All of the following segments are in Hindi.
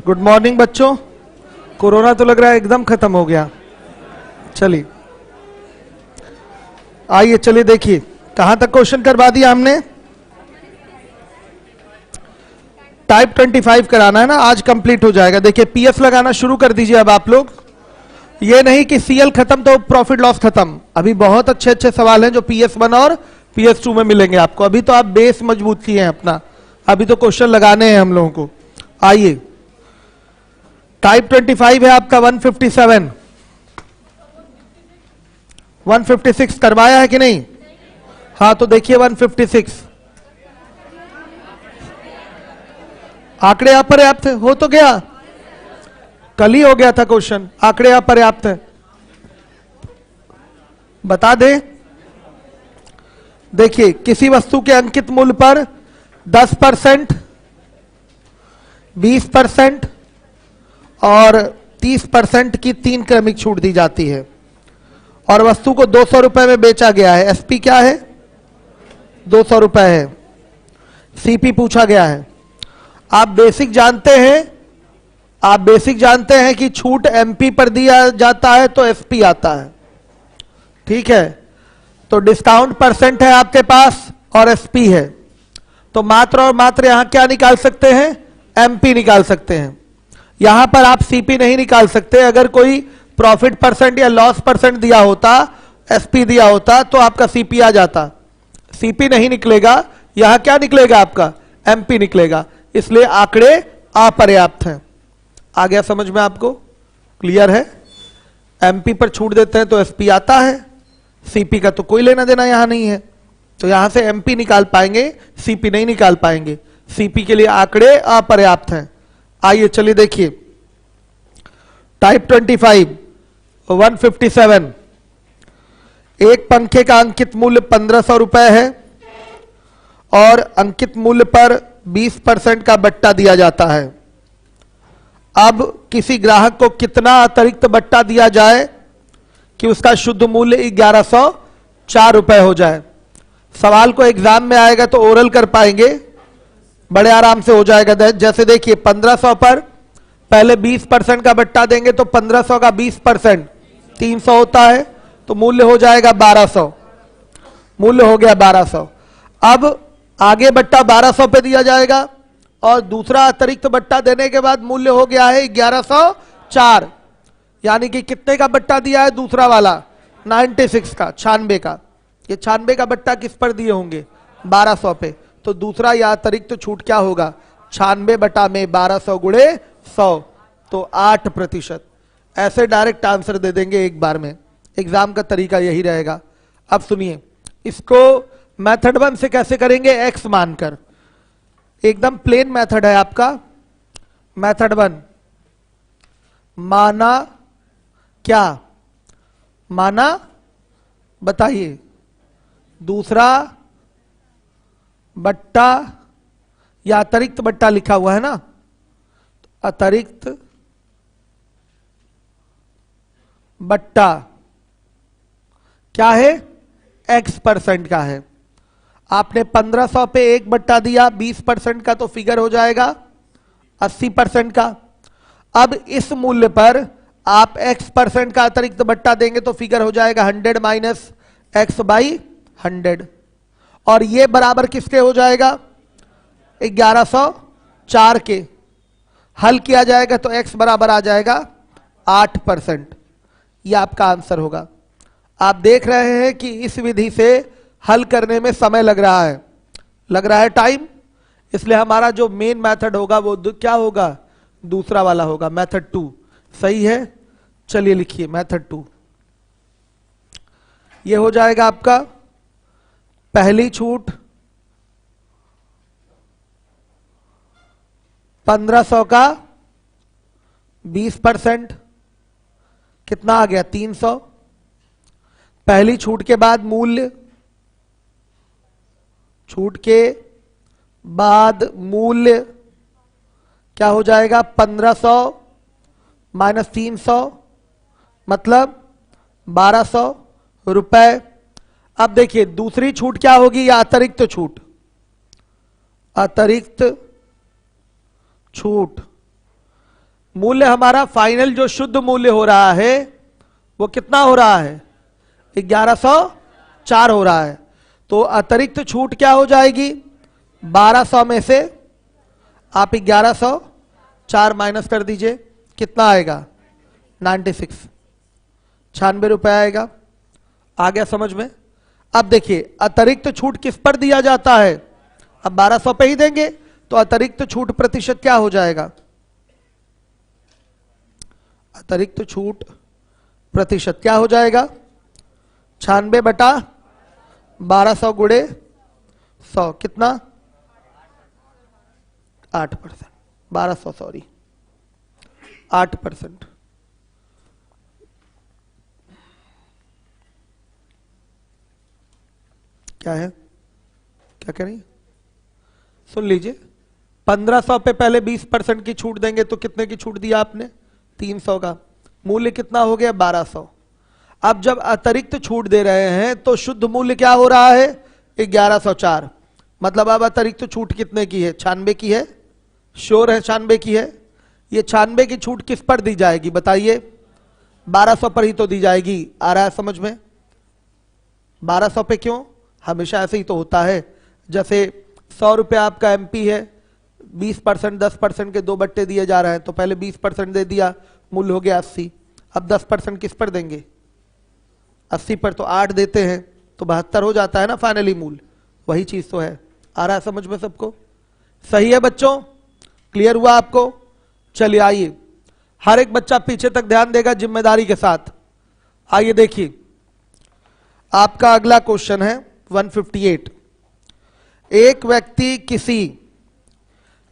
गुड मॉर्निंग बच्चों। कोरोना तो लग रहा है एकदम खत्म हो गया। चलिए आइए, चलिए देखिए कहां तक क्वेश्चन करवा दिया हमने। टाइप 25 कराना है ना, आज कंप्लीट हो जाएगा। देखिए पीएफ लगाना शुरू कर दीजिए अब आप लोग। ये नहीं कि सीएल खत्म तो प्रॉफिट लॉस खत्म, अभी बहुत अच्छे अच्छे सवाल हैं जो PS1 और PS2 में मिलेंगे आपको। अभी तो आप बेस मजबूत किए हैं अपना, अभी तो क्वेश्चन लगाने हैं हम लोगों को। आइए, टाइप 25 है आपका 157, 156 करवाया है कि नहीं? हाँ तो देखिए 156 आंकड़े अपर्याप्त हो तो गया, कल ही हो गया था क्वेश्चन। आंकड़े अपर्याप्त है, बता दें। देखिए किसी वस्तु के अंकित मूल्य पर 10%, 20% और 30% की 3 क्रमिक छूट दी जाती है और वस्तु को 200 रुपए में बेचा गया है। एसपी क्या है? 200 रुपए है। सीपी पूछा गया है। आप बेसिक जानते हैं कि छूट एमपी पर दिया जाता है तो एसपी आता है, ठीक है। तो डिस्काउंट परसेंट है आपके पास और एसपी है, तो मात्र और मात्र यहां क्या निकाल सकते हैं? एमपी निकाल सकते हैं। यहां पर आप सीपी नहीं निकाल सकते। अगर कोई प्रॉफिट परसेंट या लॉस परसेंट दिया होता, एसपी दिया होता, तो आपका सीपी आ जाता। सीपी नहीं निकलेगा, यहां क्या निकलेगा? आपका एमपी निकलेगा। इसलिए आंकड़े अपर्याप्त हैं। आ गया समझ में आपको? क्लियर है? एमपी पर छूट देते हैं तो एसपी आता है, सीपी का तो कोई लेना देना यहां नहीं है, तो यहां से एमपी निकाल पाएंगे, सीपी नहीं निकाल पाएंगे। सीपी के लिए आंकड़े अपर्याप्त हैं। आइए चलिए देखिए, टाइप 25 157, एक पंखे का अंकित मूल्य 1500 रुपए है और अंकित मूल्य पर 20% का बट्टा दिया जाता है। अब किसी ग्राहक को कितना अतिरिक्त बट्टा दिया जाए कि उसका शुद्ध मूल्य 1104 रुपए हो जाए? सवाल को एग्जाम में आएगा तो ओरल कर पाएंगे, बड़े आराम से हो जाएगा। जैसे देखिए 1500 पर पहले 20% का बट्टा देंगे तो 1500 का 20% 300 होता है, तो मूल्य हो जाएगा 1200। मूल्य हो गया 1200। अब आगे बट्टा 1200 पे दिया जाएगा और दूसरा अतिरिक्त बट्टा देने के बाद मूल्य हो गया है 1104। यानी कि कितने का बट्टा दिया है दूसरा वाला? 96 का, 96 का। ये 96 का बट्टा किस पर दिए होंगे? 1200 पे। तो दूसरा या अतिरिक्त छूट क्या होगा? 96 बटा में 1200 गुणे 100, तो 8%। ऐसे डायरेक्ट आंसर दे देंगे एक बार में। एग्जाम का तरीका यही रहेगा। अब सुनिए, इसको मेथड 1 से कैसे करेंगे? एक्स मानकर, एकदम प्लेन मेथड है आपका। मेथड 1 माना क्या? माना बताइए, दूसरा बट्टा या अतिरिक्त बट्टा लिखा हुआ है ना, अतिरिक्त बट्टा क्या है? X% का है। आपने 1500 पे 1 बट्टा दिया, 20% का तो फिगर हो जाएगा 80% का। अब इस मूल्य पर आप X% का अतिरिक्त बट्टा देंगे तो फिगर हो जाएगा 100 माइनस X बाई 100, और ये बराबर किसके हो जाएगा? 1104 के। हल किया जाएगा तो X बराबर आ जाएगा 8%। यह आपका आंसर होगा। आप देख रहे हैं कि इस विधि से हल करने में समय लग रहा है टाइम, इसलिए हमारा जो मेन मेथड होगा वो क्या होगा? दूसरा वाला होगा, मेथड 2। सही है? चलिए लिखिए मेथड 2। ये हो जाएगा आपका पहली छूट 1500 का 20%, कितना आ गया? 300। पहली छूट के बाद मूल्य, छूट के बाद मूल्य क्या हो जाएगा? 1500 माइनस 300 मतलब 1200 रुपए। अब देखिए दूसरी छूट क्या होगी? या अतिरिक्त छूट, अतिरिक्त छूट मूल्य हमारा फाइनल जो शुद्ध मूल्य हो रहा है वो कितना हो रहा है? 1104 हो रहा है। तो अतिरिक्त छूट क्या हो जाएगी? 1200 में से आप 1104 माइनस कर दीजिए, कितना आएगा? 96, 96 रुपए आएगा। आ गया समझ में? अब देखिए अतिरिक्त छूट किस पर दिया जाता है? अब 1200 पे ही देंगे तो अतिरिक्त छूट प्रतिशत क्या हो जाएगा? अतिरिक्त छूट प्रतिशत क्या हो जाएगा? 96 बटा 1200 गुणे 100, कितना? 8%, 1200 सॉरी 8%। क्या है, क्या कह रही है? सुन लीजिए, 1500 पे पहले 20% की छूट देंगे तो कितने की छूट दिया आपने? 300 का। मूल्य कितना हो गया? 1200। अब जब अतिरिक्त छूट दे रहे हैं तो शुद्ध मूल्य क्या हो रहा है? 1104। मतलब अब अतिरिक्त छूट कितने की है? 96 की है। श्योर है 96 की है? ये 96 की छूट किस पर दी जाएगी बताइए? 1200 पर ही तो दी जाएगी। आ रहा है समझ में? 1200 पे क्यों? हमेशा ऐसे ही तो होता है। जैसे 100 रुपये आपका एमपी है, 20% 10% के 2 बट्टे दिए जा रहे हैं, तो पहले 20% दे दिया, मूल्य हो गया 80। अब 10% किस पर देंगे? 80 पर तो 8 देते हैं तो 72 हो जाता है ना फाइनली मूल्य। वही चीज तो है। आ रहा है समझ में सबको? सही है बच्चों? क्लियर हुआ आपको? चलिए आइए, हर एक बच्चा पीछे तक ध्यान देगा जिम्मेदारी के साथ। आइए देखिए, आपका अगला क्वेश्चन है 158। एक व्यक्ति किसी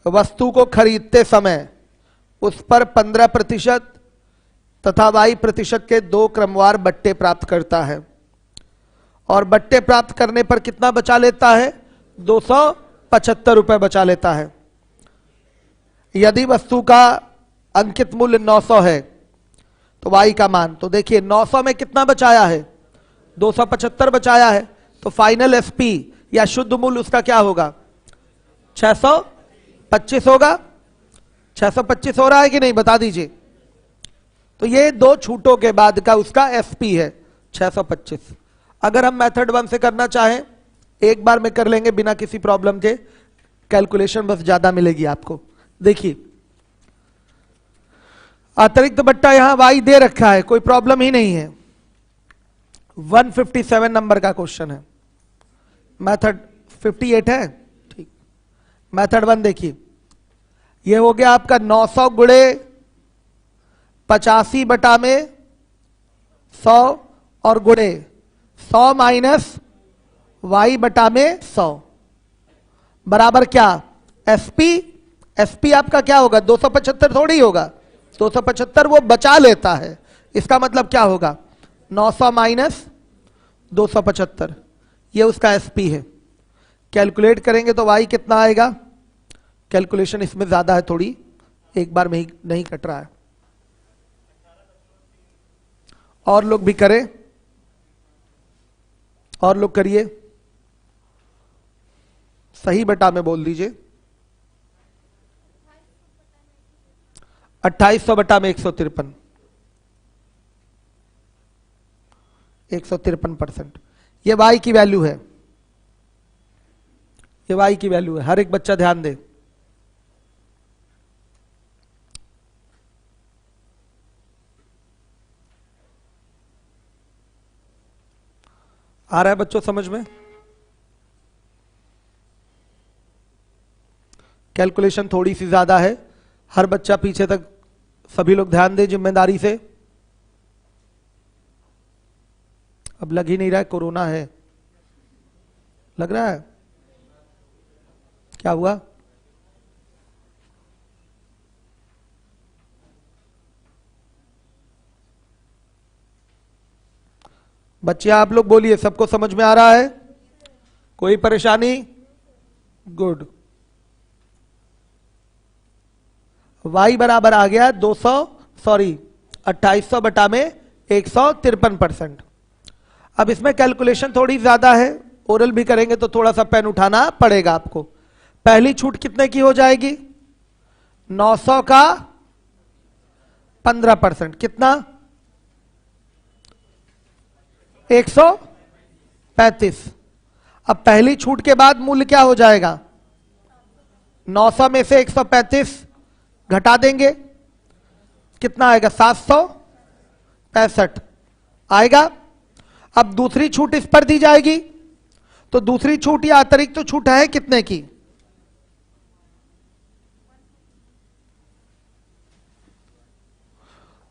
वस्तु को खरीदते समय उस पर 15% तथा y% के 2 क्रमवार बट्टे प्राप्त करता है और बट्टे प्राप्त करने पर कितना बचा लेता है? 275 रुपए बचा लेता है। यदि वस्तु का अंकित मूल्य 900 है तो y का मान, तो देखिए 900 में कितना बचाया है? 275 बचाया है। तो फाइनल एसपी या शुद्ध मूल्य उसका क्या होगा? 625 होगा। 625 हो रहा है कि नहीं बता दीजिए। तो ये 2 छूटों के बाद का उसका एसपी है 625। अगर हम मेथड 1 से करना चाहें एक बार में कर लेंगे बिना किसी प्रॉब्लम के, कैलकुलेशन बस ज्यादा मिलेगी आपको। देखिए अतिरिक्त बट्टा यहां y दे रखा है, कोई प्रॉब्लम ही नहीं है। 157 नंबर का क्वेश्चन है। मेथड 58 है, ठीक। मेथड 1 देखिए, ये हो गया आपका 900 गुणे 85 बटा में 100 और गुणे 100 माइनस y बटा में 100 बराबर क्या? एसपी। एसपी आपका क्या होगा? 275 थोड़ी होगा, 275 वो बचा लेता है। इसका मतलब क्या होगा? 900 माइनस 275, ये उसका एसपी है। कैलकुलेट करेंगे तो y कितना आएगा? कैलकुलेशन इसमें ज्यादा है थोड़ी, एक बार में ही नहीं कट रहा है। और लोग भी करें, और लोग करिए, सही बटा में बोल दीजिए। 2800 बटा में 153, 153%। ये y की वैल्यू है, ये y की वैल्यू है। हर एक बच्चा ध्यान दे। आ रहा है बच्चों समझ में? कैलकुलेशन थोड़ी सी ज्यादा है। हर बच्चा पीछे तक, सभी लोग ध्यान दे जिम्मेदारी से। अब लग ही नहीं रहा है, कोरोना है। लग रहा है? क्या हुआ? बच्चे आप लोग बोलिए, सबको समझ में आ रहा है? कोई परेशानी? गुड। y बराबर आ गया 2800 बटा में 153%। अब इसमें कैलकुलेशन थोड़ी ज्यादा है, ओरल भी करेंगे तो थोड़ा सा पेन उठाना पड़ेगा आपको। पहली छूट कितने की हो जाएगी? 900 का 15%, कितना? 135। अब पहली छूट के बाद मूल्य क्या हो जाएगा? 900 में से 135 घटा देंगे, कितना आएगा? 765 आएगा। अब दूसरी छूट इस पर दी जाएगी, तो दूसरी छूट या अतिरिक्त तो छूट है कितने की?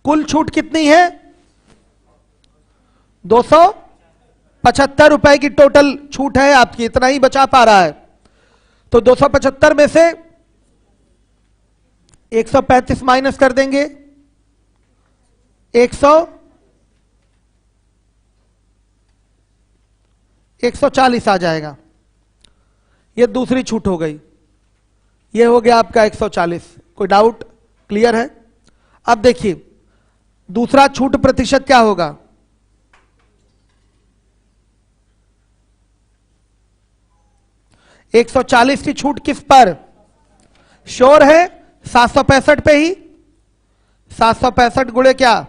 कुल छूट कितनी है? 275 रुपए की टोटल छूट है आपकी, इतना ही बचा पा रहा है। तो 275 में से 135 माइनस कर देंगे, 140 आ जाएगा। यह दूसरी छूट हो गई, यह हो गया आपका 140। कोई डाउट? क्लियर है? अब देखिए दूसरा छूट प्रतिशत क्या होगा? 140 की छूट किस पर? श्योर है 765 पे ही। 765 गुणे क्या?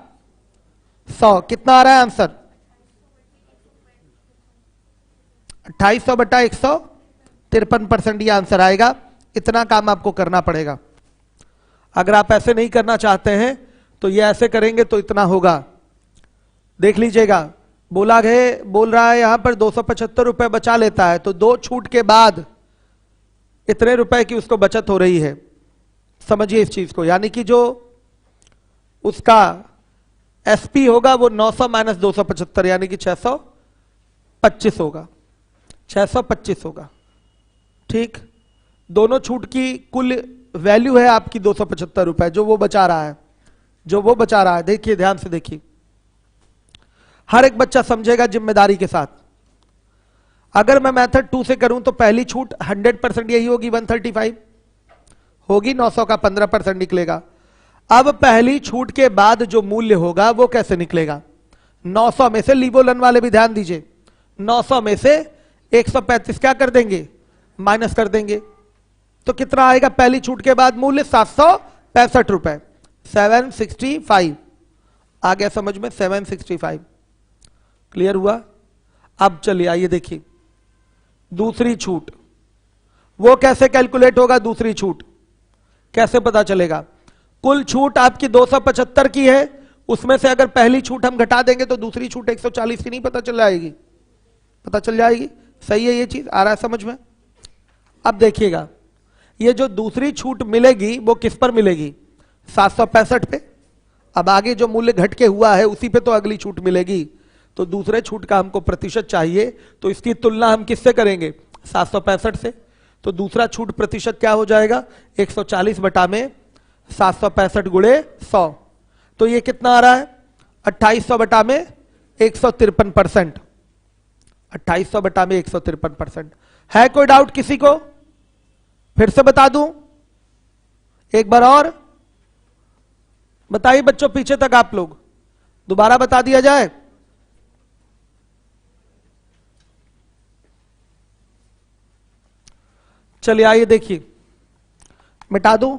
100, कितना आ रहा है आंसर? 2800 बटा 153% ये आंसर आएगा। इतना काम आपको करना पड़ेगा। अगर आप ऐसे नहीं करना चाहते हैं तो ये ऐसे करेंगे तो इतना होगा। देख लीजिएगा, बोल रहा है यहां पर 275 रुपए बचा लेता है, तो 2 छूट के बाद इतने रुपए की उसको बचत हो रही है। समझिए इस चीज को, यानी कि जो उसका एसपी होगा वो 900 माइनस 275 यानी कि 625 होगा। 625 होगा, ठीक। दोनों छूट की कुल वैल्यू है आपकी 275 रुपए, जो वो बचा रहा है, देखिए ध्यान से देखिए, हर एक बच्चा समझेगा जिम्मेदारी के साथ। अगर मैं मेथड 2 से करूं तो पहली छूट 100% यही होगी, 135 होगी, 900 का 15% निकलेगा। अब पहली छूट के बाद जो मूल्य होगा वो कैसे निकलेगा? 900 में से, लीवोलन वाले भी ध्यान दीजिए, 900 में से 135 क्या कर देंगे? माइनस कर देंगे। तो कितना आएगा पहली छूट के बाद मूल्य? 765 रुपए, 765 आ गया समझ में? 765 क्लियर हुआ? अब चलिए आइए देखिए दूसरी छूट, वो कैसे कैलकुलेट होगा? दूसरी छूट कैसे पता चलेगा? कुल छूट आपकी 275 की है, उसमें से अगर पहली छूट हम घटा देंगे तो दूसरी छूट 140 की नहीं पता चल जाएगी? पता चल जाएगी। सही है, ये चीज आ रहा है समझ में? अब देखिएगा, ये जो दूसरी छूट मिलेगी वो किस पर मिलेगी? 765 पे। अब आगे जो मूल्य घट के हुआ है उसी पे तो अगली छूट मिलेगी। तो दूसरे छूट का हमको प्रतिशत चाहिए, तो इसकी तुलना हम किससे करेंगे? 765 से। तो दूसरा छूट प्रतिशत क्या हो जाएगा? 140 बटा में 765 गुणे 100। तो ये कितना आ रहा है? 2800 बटा में 153%। 2800 बटा में 153%। है कोई डाउट किसी को? फिर से बता दूं एक बार और? बताइए बच्चों, पीछे तक आप लोग, दोबारा बता दिया जाए? चलिए आइए देखिए, मिटा दूं?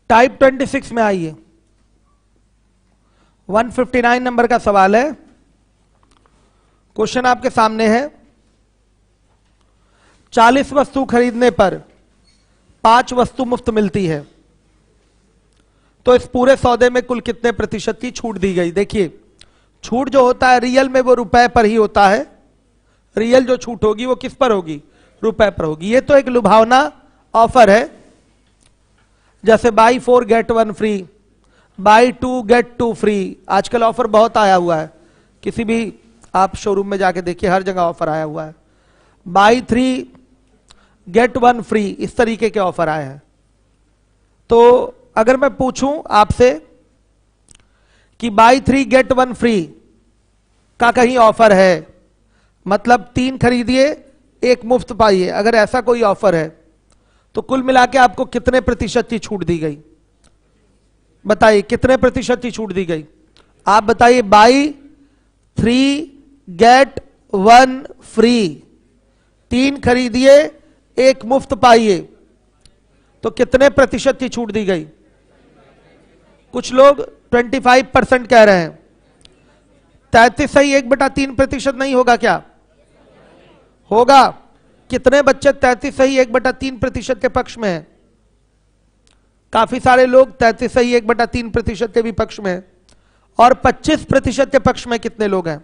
टाइप 26 में आइए, 159 नंबर का सवाल है। क्वेश्चन आपके सामने है, 40 वस्तु खरीदने पर 5 वस्तु मुफ्त मिलती है, तो इस पूरे सौदे में कुल कितने प्रतिशत की छूट दी गई? देखिए, छूट जो होता है रियल में वो रुपए पर ही होता है। रियल जो छूट होगी वो किस पर होगी? रुपए पर होगी। ये तो एक लुभावना ऑफर है, जैसे buy 4 get 1 free, buy 2 get 2 free. आजकल ऑफर बहुत आया हुआ है, किसी भी आप शोरूम में जाके देखिए, हर जगह ऑफर आया हुआ है। बाई 3 गेट 1 फ्री, इस तरीके के ऑफर आए हैं। तो अगर मैं पूछूं आपसे कि बाई 3 गेट 1 फ्री का कहीं ऑफर है, मतलब 3 खरीदिए 1 मुफ्त पाइए, अगर ऐसा कोई ऑफर है तो कुल मिला के आपको कितने प्रतिशत की छूट दी गई? बताइए कितने प्रतिशत की छूट दी गई? आप बताइए। बाई 3 गेट 1 फ्री, 3 खरीदिए 1 मुफ्त पाइए, तो कितने प्रतिशत की छूट दी गई? कुछ लोग 25% कह रहे हैं। 33 सही 1/3% नहीं होगा क्या? होगा। कितने बच्चे 33 सही 1/3% के पक्ष में हैं? काफी सारे लोग 33 सही 1/3% के भी पक्ष में हैं। और 25% के पक्ष में कितने लोग हैं?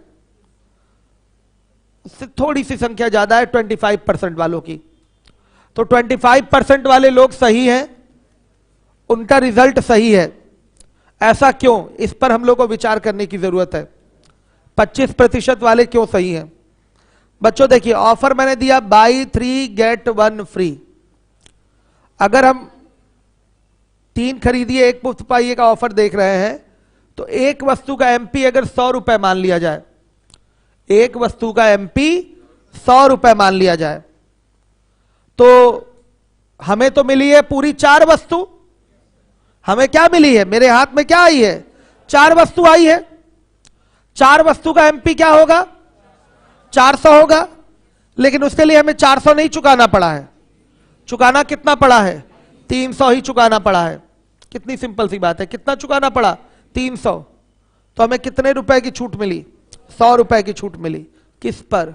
उससे थोड़ी सी संख्या ज्यादा है 25% वालों की। तो 25% वाले लोग सही हैं, उनका रिजल्ट सही है। ऐसा क्यों? इस पर हम लोग को विचार करने की जरूरत है। 25% वाले क्यों सही हैं? बच्चों देखिए, ऑफर मैंने दिया बाई 3 गेट 1 फ्री। अगर हम 3 खरीदिए 1 मुफ्त पाइए का ऑफर देख रहे हैं, तो एक वस्तु का एमपी अगर 100 रुपए मान लिया जाए, एक वस्तु का एमपी 100 रुपए मान लिया जाए, तो हमें तो मिली है पूरी 4 वस्तु। हमें क्या मिली है? मेरे हाथ में क्या आई है? 4 वस्तु आई है। 4 वस्तु का एमपी क्या होगा? 400 होगा। लेकिन उसके लिए हमें 400 नहीं चुकाना पड़ा है। चुकाना कितना पड़ा है? 300 ही चुकाना पड़ा है। कितनी सिंपल सी बात है। कितना चुकाना पड़ा? 300। तो हमें कितने रुपए की छूट मिली? 100 रुपए की छूट मिली। किस पर?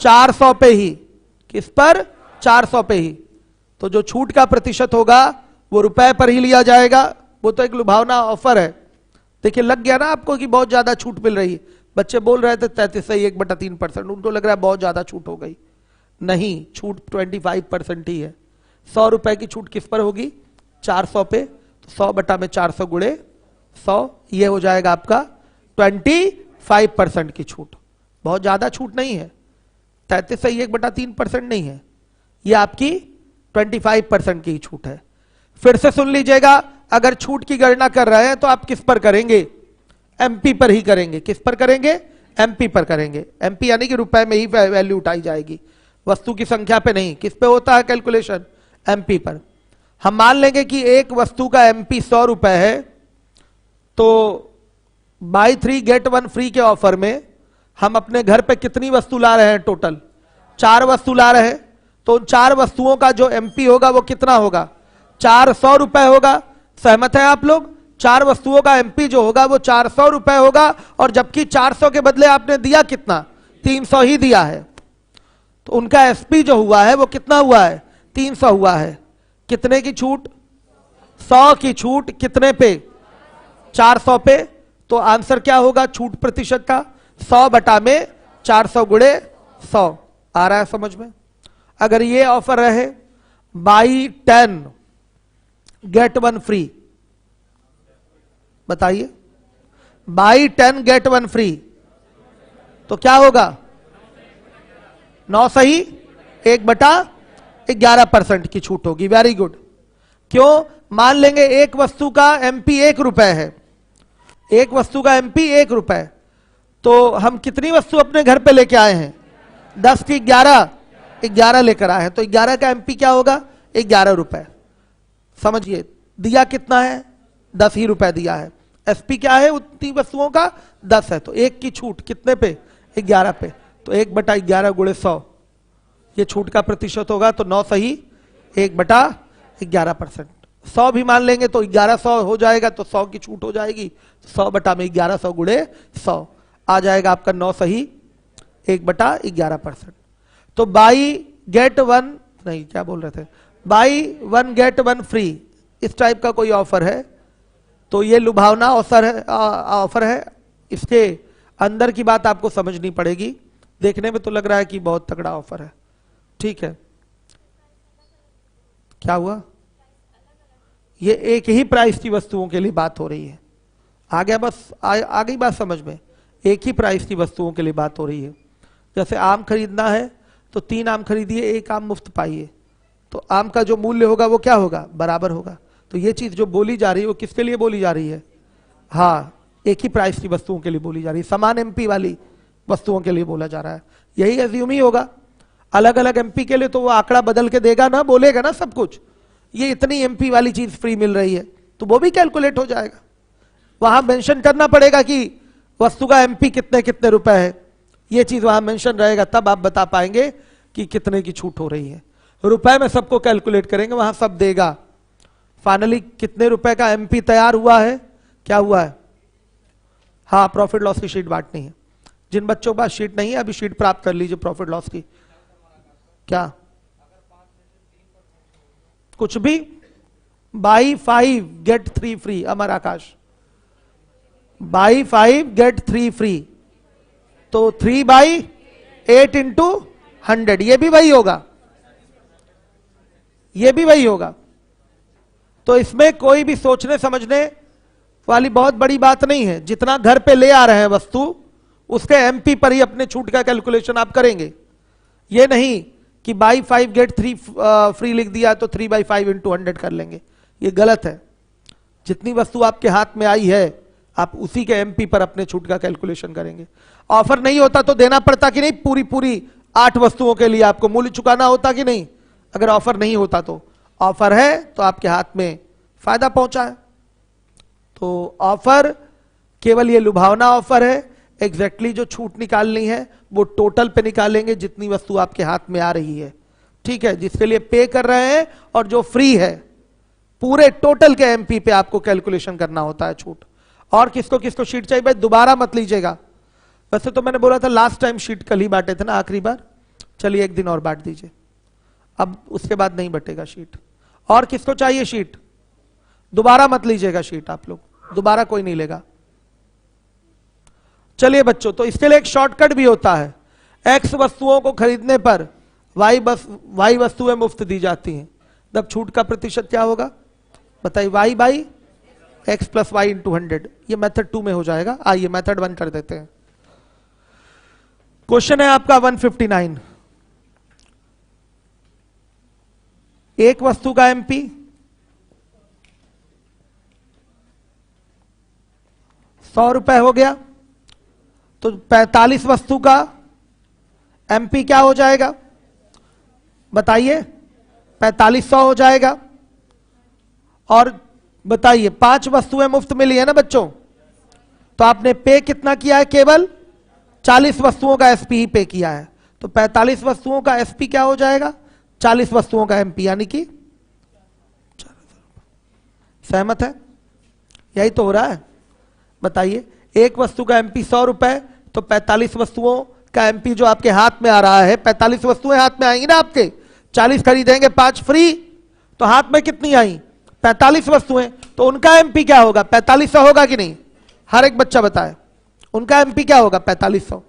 400 पे ही। किस पर? 400 पे ही। तो जो छूट का प्रतिशत होगा वो रुपए पर ही लिया जाएगा। वो तो एक लुभावना ऑफर है। देखिए लग गया ना आपको कि बहुत ज्यादा छूट मिल रही है। बच्चे बोल रहे थे 33 सही 1/3%, उनको लग रहा है बहुत ज्यादा छूट हो गई। नहीं, छूट 25% ही है। 100 रुपए की छूट किस पर होगी? 400 पे। तो 100/400 गुणे 100, ये हो जाएगा आपका 25% की छूट। बहुत ज्यादा छूट नहीं है। 33 सही 1/3% नहीं है, ये आपकी 25% की छूट है। फिर से सुन लीजिएगा, अगर छूट की गणना कर रहे हैं तो आप किस पर करेंगे? एमपी पर ही करेंगे। किस पर करेंगे? एमपी पर करेंगे। एमपी यानी कि रुपए में ही वैल्यू उठाई जाएगी, वस्तु की संख्या पे नहीं। किस पे होता है कैलकुलेशन? एमपी पर। हम मान लेंगे कि एक वस्तु का एमपी 100 रुपए है, तो बाई 3 गेट 1 फ्री के ऑफर में हम अपने घर पे कितनी वस्तु ला रहे हैं? टोटल 4 वस्तु ला रहे हैं। तो उन 4 वस्तुओं का जो एमपी होगा वो कितना होगा? 400 रुपए होगा। सहमत है आप लोग? 4 वस्तुओं का एमपी जो होगा वो 400 रुपए होगा। और जबकि 400 के बदले आपने दिया कितना? 300 ही दिया है। तो उनका एसपी जो हुआ है वो कितना हुआ है? 300 हुआ है। कितने की छूट? 100 की छूट। कितने पे? 400 पे। तो आंसर क्या होगा छूट प्रतिशत का? 100/400 गुणे 100। आ रहा है समझ में? अगर ये ऑफर रहे बाई 10 गेट 1 फ्री, बताइए, बाई 10 गेट 1 फ्री, तो क्या होगा? 9 सही 1/11% की छूट होगी। Very good. क्यों? मान लेंगे एक वस्तु का एमपी 1 रुपए है। एक वस्तु का एमपी 1 रुपए, तो हम कितनी वस्तु अपने घर पे लेके आए हैं? 10 की 11 लेकर आए हैं। तो 11 का एमपी क्या होगा? 11 रुपए। समझिए, दिया कितना है? 10 ही रुपए दिया है। एसपी क्या है उतनी वस्तुओं का? 10 है। तो 1 की छूट कितने पे? 11 पे। तो 1/11 गुणे 100, ये छूट का प्रतिशत होगा। तो 9 सही 1/11%। 100 भी मान लेंगे तो 1100 हो जाएगा, तो 100 की छूट हो जाएगी। 100/1100 गुणे 100 आ जाएगा आपका 9 सही 1/11%। तो बाई गेट 1 नहीं, क्या बोल रहे थे? बाई 1 गेट 1 फ्री, इस टाइप का कोई ऑफर है तो ये लुभावना ऑफर है। इसके अंदर की बात आपको समझनी पड़ेगी। देखने में तो लग रहा है कि बहुत तगड़ा ऑफर है। ठीक है, क्या हुआ? ये एक ही प्राइस की वस्तुओं के लिए बात हो रही है। आ गया? बस आ गई बात समझ में? एक ही प्राइस की वस्तुओं के लिए बात हो रही है। जैसे आम खरीदना है तो 3 आम खरीदिए, 1 आम मुफ्त पाइए। तो आम का जो मूल्य होगा वो क्या होगा? बराबर होगा। तो ये चीज जो बोली जा रही है वो किसके लिए बोली जा रही है? हाँ, एक ही प्राइस की वस्तुओं के लिए बोली जा रही है। समान एमपी वाली वस्तुओं के लिए बोला जा रहा है। यही एज्यूम ही होगा। अलग अलग एमपी के लिए तो वो आंकड़ा बदल के देगा ना, बोलेगा ना सब कुछ, ये इतनी एमपी वाली चीज फ्री मिल रही है, तो वो भी कैलकुलेट हो जाएगा। वहां मेंशन करना पड़ेगा कि वस्तु का एमपी कितने कितने रुपए है, ये चीज वहां मेंशन रहेगा, तब आप बता पाएंगे कि कितने की छूट हो रही है। रुपए में सबको कैलकुलेट करेंगे, वहां सब देगा। फाइनली कितने रुपए का एमपी तैयार हुआ है, क्या हुआ है? हाँ, प्रॉफिट लॉस की शीट बांटनी है। जिन बच्चों के पास शीट नहीं है अभी शीट प्राप्त कर लीजिए प्रॉफिट लॉस की। क्या कुछ भी? Buy 5 get 3 free. Amar Akash, buy 5 get 3 free, तो 3/8 इंटू 100, ये भी वही होगा, ये भी वही होगा। तो इसमें कोई भी सोचने समझने वाली बहुत बड़ी बात नहीं है। जितना घर पे ले आ रहे हैं वस्तु, उसके एमपी पर ही अपने छूट का कैलकुलेशन आप करेंगे। ये नहीं कि बाई 5 गेट 3 फ्री लिख दिया तो 3/5 इंटू 100 कर लेंगे, ये गलत है। जितनी वस्तु आपके हाथ में आई है आप उसी के एमपी पर अपने छूट का कैलकुलेशन करेंगे। ऑफर नहीं होता तो देना पड़ता कि नहीं? पूरी पूरी 8 वस्तुओं के लिए आपको मूल्य चुकाना होता कि नहीं? अगर ऑफर नहीं होता तो, ऑफर है तो आपके हाथ में फायदा पहुंचा है। तो ऑफर केवल ये लुभावना ऑफर है। एग्जैक्टली जो छूट निकालनी है वो टोटल पे निकालेंगे जितनी वस्तु आपके हाथ में आ रही है, ठीक है, जिसके लिए पे कर रहे हैं, और जो फ्री है पूरे टोटल के एमपी पे आपको कैलकुलेशन करना होता है छूट। और किसको किसको शीट चाहिए भाई दोबारा मत लीजिएगा। वैसे तो मैंने बोला था लास्ट टाइम शीट कल ही बांटे थे ना, आखिरी बार, चलिए एक दिन और बांट दीजिए, अब उसके बाद नहीं बटेगा शीट। और किसको चाहिए शीट? दोबारा मत लीजिएगा शीट, आप लोग दोबारा कोई नहीं लेगा। चलिए बच्चों, तो इसके लिए एक शॉर्टकट भी होता है। एक्स वस्तुओं को खरीदने पर वाई वस्तुएं मुफ्त दी जाती हैं, तब छूट का प्रतिशत क्या होगा बताइए? Y by X plus Y into 100। ये मेथड 2 में हो जाएगा। आइए मेथड 1 कर देते हैं। क्वेश्चन है आपका 159। एक वस्तु का एमपी 100 रुपए हो गया, तो 45 वस्तु का एमपी क्या हो जाएगा बताइए? 4500 हो जाएगा। और बताइए 5 वस्तुएं मुफ्त मिली है ना बच्चों, तो आपने पे कितना किया है? केवल 40 वस्तुओं का एसपी ही पे किया है, तो 45 वस्तुओं का एसपी क्या हो जाएगा? 40 वस्तुओं का एमपी, यानी कि सहमत है? यही तो हो रहा है। बताइए, एक वस्तु का एमपी 100 रुपए, तो 45 वस्तुओं का एमपी जो आपके हाथ में आ रहा है, 45 वस्तुएं हाथ में आएंगी ना आपके, 40 खरीदेंगे 5 फ्री, तो हाथ में कितनी आई? 45 वस्तुएं, तो उनका एमपी क्या होगा? 4500 होगा कि नहीं? हर एक बच्चा बताए उनका एमपी क्या होगा? 4500।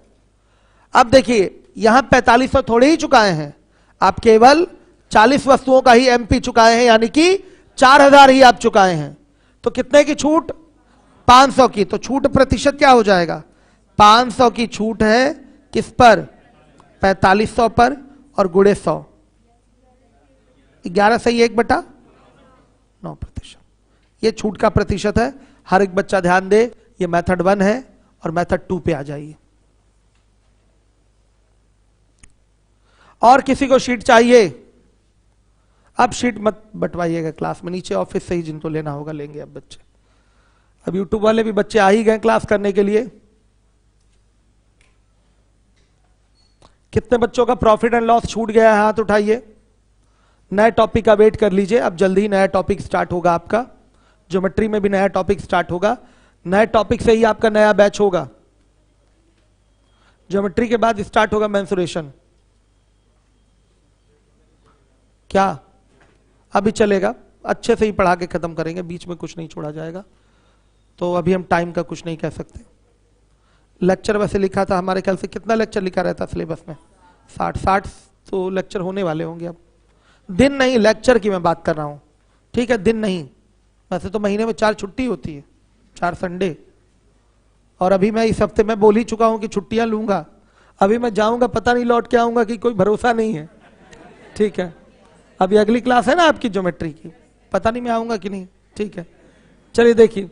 अब देखिए यहां 4500 थोड़े ही चुकाए हैं, आप केवल 40 वस्तुओं का ही एमपी चुकाए हैं, यानी कि 4000 ही आप चुकाए हैं। तो कितने की छूट? 500 की। तो छूट प्रतिशत क्या हो जाएगा? 500 की छूट है किस पर? 4500 पर, और गुणे 100, 11 सही 1/9%। ये छूट का प्रतिशत है। हर एक बच्चा ध्यान दे, ये मेथड 1 है, और मेथड 2 पे आ जाइए। और किसी को शीट चाहिए? अब शीट मत बंटवाइएगा क्लास में, नीचे ऑफिस से ही जिनको लेना होगा लेंगे। अब बच्चे, अब यूट्यूब वाले भी बच्चे आ ही गए क्लास करने के लिए। कितने बच्चों का प्रॉफिट एंड लॉस छूट गया है? हाथ उठाइए। नए टॉपिक का वेट कर लीजिए, अब जल्दी ही नया टॉपिक स्टार्ट होगा आपका। ज्योमेट्री में भी नया टॉपिक स्टार्ट होगा, नए टॉपिक से ही आपका नया बैच होगा। ज्योमेट्री के बाद स्टार्ट होगा मेंसुरेशन। क्या अभी चलेगा? अच्छे से ही पढ़ा के खत्म करेंगे, बीच में कुछ नहीं छोड़ा जाएगा। तो अभी हम टाइम का कुछ नहीं कह सकते। लेक्चर वैसे लिखा था हमारे ख्याल से, कितना लेक्चर लिखा रहता सिलेबस में? 60 तो लेक्चर होने वाले होंगे। अब दिन नहीं, लेक्चर की मैं बात कर रहा हूं, ठीक है, दिन नहीं। वैसे तो महीने में 4 छुट्टी होती है, 4 संडे, और अभी मैं इस हफ्ते में बोल ही चुका हूं कि छुट्टियां लूंगा। अभी मैं जाऊंगा, पता नहीं लौट के आऊंगा कि कोई भरोसा नहीं है, ठीक है। अभी अगली क्लास है ना आपकी ज्योमेट्री की, पता नहीं मैं आऊंगा कि नहीं, ठीक है। चलिए देखिए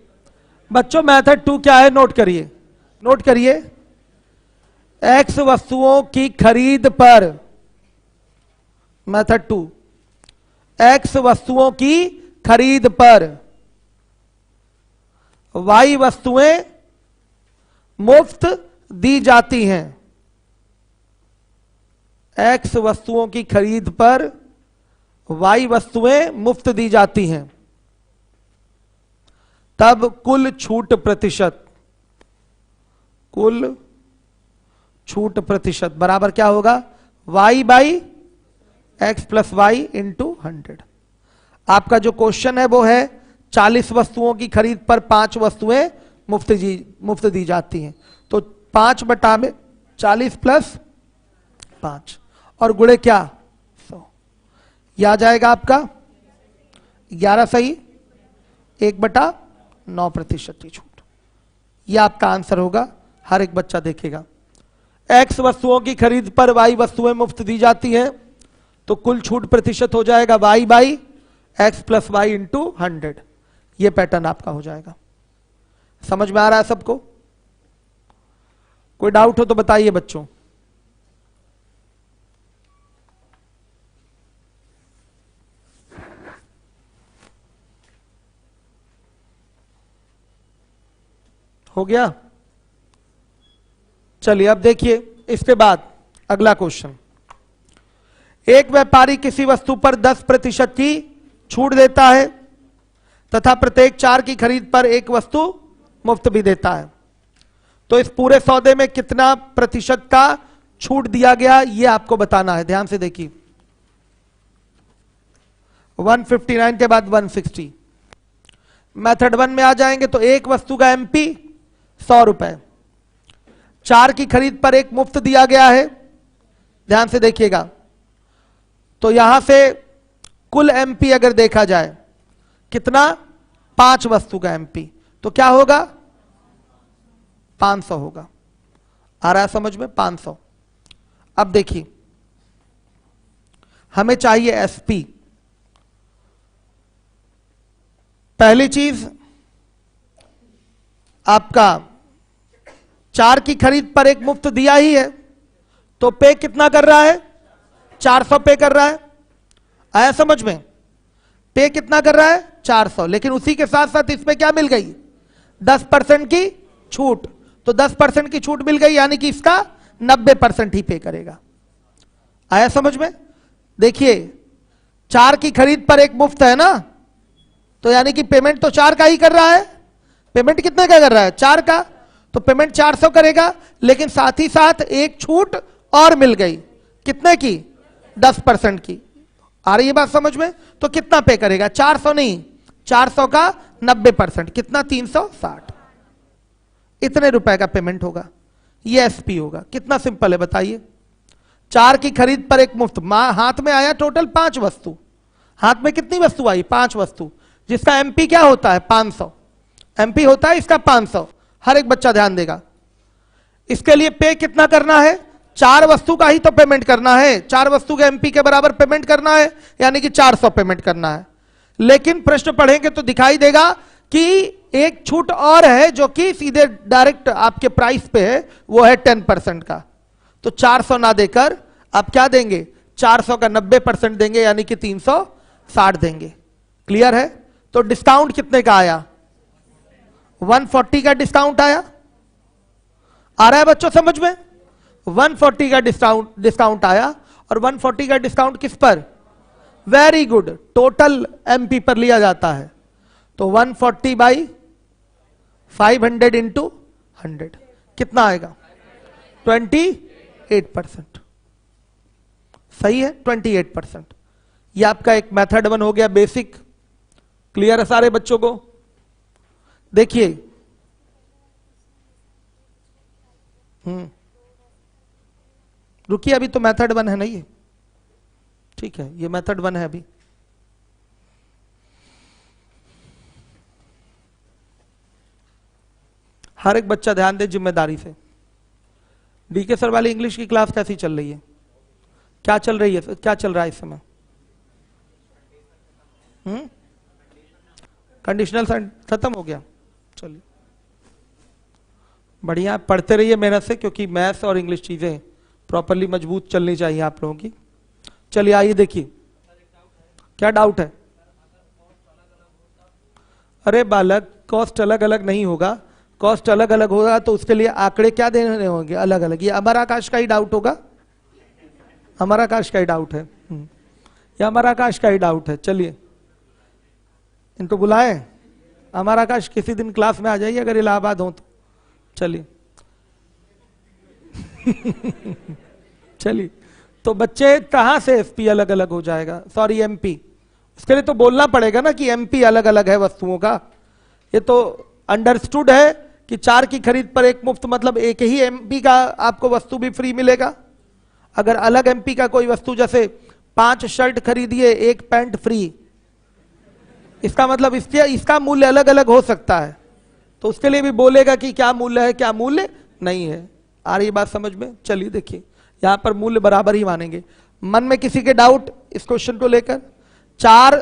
बच्चों, मेथड 2 क्या है? नोट करिए, नोट करिए। एक्स वस्तुओं की खरीद पर मेथड 2, एक्स वस्तुओं की खरीद पर वाई वस्तुएं मुफ्त दी जाती हैं। एक्स वस्तुओं की खरीद पर वाई वस्तुएं मुफ्त दी जाती हैं, तब कुल छूट प्रतिशत, कुल छूट प्रतिशत बराबर क्या होगा? y by X plus Y into 100। आपका जो क्वेश्चन है वो है 40 वस्तुओं की खरीद पर 5 वस्तुएं मुफ्त दी जाती हैं, तो 5 बटा में 40 प्लस 5 और गुणे क्या 100, यह आ जाएगा आपका 11 सही, 1/9% की छूट। यह आपका आंसर होगा, हर एक बच्चा देखेगा। एक्स वस्तुओं की खरीद पर वाई वस्तुएं मुफ्त दी जाती हैं, तो कुल छूट प्रतिशत हो जाएगा y by X plus Y into 100। यह पैटर्न आपका हो जाएगा। समझ में आ रहा है सबको? कोई डाउट हो तो बताइए बच्चों। हो गया? चलिए अब देखिए इसके बाद अगला क्वेश्चन। एक व्यापारी किसी वस्तु पर 10% की छूट देता है तथा प्रत्येक 4 की खरीद पर एक वस्तु मुफ्त भी देता है, तो इस पूरे सौदे में कितना प्रतिशत का छूट दिया गया यह आपको बताना है। ध्यान से देखिए, 159 के बाद 160। मेथड 1 में आ जाएंगे तो एक वस्तु का एमपी 100 रुपए, 4 की खरीद पर एक मुफ्त दिया गया है। ध्यान से देखिएगा, तो यहां से कुल एमपी अगर देखा जाए कितना, 5 वस्तु का एमपी, तो क्या होगा 500 होगा। आ रहा है समझ में? 500। अब देखिए हमें चाहिए एसपी। पहली चीज आपका 4 की खरीद पर एक मुफ्त दिया ही है, तो पे कितना कर रहा है? 400 पे कर रहा है। आया समझ में? पे कितना कर रहा है? 400, लेकिन उसी के साथ साथ इसमें क्या मिल गई? 10% की छूट। तो 10% की छूट मिल गई, यानी कि इसका 90% ही पे करेगा। आया समझ में? देखिए 4 की खरीद पर एक मुफ्त है ना, तो यानी कि पेमेंट तो 4 का ही कर रहा है। पेमेंट कितने का कर रहा है? 4 का, तो पेमेंट 400 करेगा, लेकिन साथ ही साथ एक छूट और मिल गई। कितने की? 10% की। आ रही है बात समझ में? तो कितना पे करेगा? 400 नहीं, 400 का 90%, कितना? 360। इतने रुपए का पेमेंट होगा, ये एसपी होगा। कितना सिंपल है बताइए। 4 की खरीद पर एक मुफ्त, हाथ में आया टोटल 5 वस्तु। हाथ में कितनी वस्तु आई? 5 वस्तु, जिसका एमपी क्या होता है? 500। एमपी होता है इसका 500। हर एक बच्चा ध्यान देगा। इसके लिए पे कितना करना है? 4 वस्तु का ही तो पेमेंट करना है। 4 वस्तु के एमपी के बराबर पेमेंट करना है, यानी कि 400 पेमेंट करना है। लेकिन प्रश्न पढ़ेंगे तो दिखाई देगा कि एक छूट और है जो कि सीधे डायरेक्ट आपके प्राइस पे है, वो है 10% का। तो 400 ना देकर आप क्या देंगे? 400 का 90% देंगे, यानी कि 360 देंगे। क्लियर है? तो डिस्काउंट कितने का आया? 140 का डिस्काउंट आया। आ रहा है बच्चों समझ में? 140 का डिस्काउंट आया। और 140 का डिस्काउंट किस पर? वेरी गुड, टोटल एमपी पर लिया जाता है। तो 140 बाई 500 इंटू 100 कितना आएगा? 28%। सही है, 28%। यह आपका एक मेथड 1 हो गया, बेसिक। क्लियर है सारे बच्चों को? देखिए रुकिए, अभी तो मेथड 1 है ना ये। ठीक है, ये मेथड 1 है अभी। हर एक बच्चा ध्यान दे जिम्मेदारी से। डीके सर वाली इंग्लिश की क्लास कैसी चल रही है? क्या चल रही है? क्या चल रहा है इस समय? कंडीशनल खत्म हो गया। चलिए बढ़िया, पढ़ते रहिए मेहनत से, क्योंकि मैथ्स और इंग्लिश चीजें प्रॉपरली मजबूत चलनी चाहिए आप लोगों की। चलिए आइए देखिए, क्या डाउट है? अरे बालक, कॉस्ट अलग अलग नहीं होगा। कॉस्ट अलग अलग होगा तो उसके लिए आंकड़े क्या देने होंगे? अलग अलग। ये अमर आकाश का ही डाउट होगा, अमर आकाश का ही डाउट है, ये अमर आकाश का ही डाउट है। चलिए इनको बुलाएं, अमर आकाश किसी दिन क्लास में आ जाइए अगर इलाहाबाद हो तो। चलिए चलिए, तो बच्चे कहां से एसपी अलग अलग हो जाएगा? Sorry MP. इसके लिए तो बोलना पड़ेगा ना कि एमपी अलग अलग है वस्तुओं का। ये तो अंडरस्टूड है कि 4 की खरीद पर 1 मुफ्त, मतलब एक ही एमपी का आपको वस्तु भी फ्री मिलेगा। अगर अलग एमपी का कोई वस्तु, जैसे 5 शर्ट खरीदिए 1 पैंट फ्री, इसका मतलब इसका मूल्य अलग अलग हो सकता है, तो उसके लिए भी बोलेगा कि क्या मूल्य है क्या मूल्य नहीं है। आ रही बात समझ में? चलिए देखिए, यहां पर मूल्य बराबर ही मानेंगे। मन में किसी के डाउट इस क्वेश्चन को लेकर? 4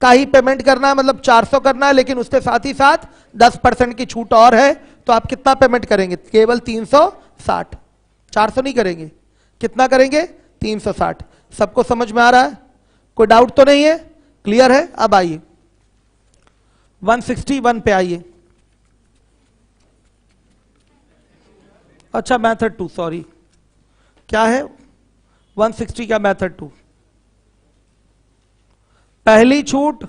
का ही पेमेंट करना है, मतलब 400 करना है, लेकिन उसके साथ ही साथ 10% की छूट और है, तो आप कितना पेमेंट करेंगे? केवल 360, 400 नहीं करेंगे। कितना करेंगे? 360। सबको समझ में आ रहा है? कोई डाउट तो नहीं है? क्लियर है? अब आइए 161 पे आइए। अच्छा मेथड 2, सॉरी, क्या है 160 का मेथड 2? पहली छूट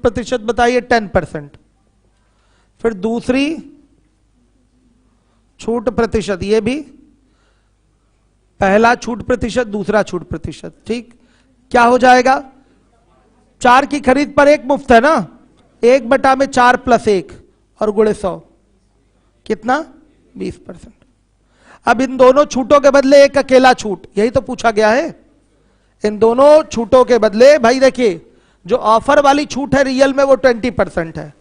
प्रतिशत बताइए 10%। फिर दूसरी छूट प्रतिशत, ये भी पहला छूट प्रतिशत दूसरा छूट प्रतिशत, ठीक। क्या हो जाएगा? 4 की खरीद पर 1 मुफ्त है ना, 1/4 + 1 और गुणे 100, कितना? 20%। अब इन दोनों छूटों के बदले एक अकेला छूट, यही तो पूछा गया है। इन दोनों छूटों के बदले, भाई देखिए, जो ऑफर वाली छूट है रियल में वो 20% है।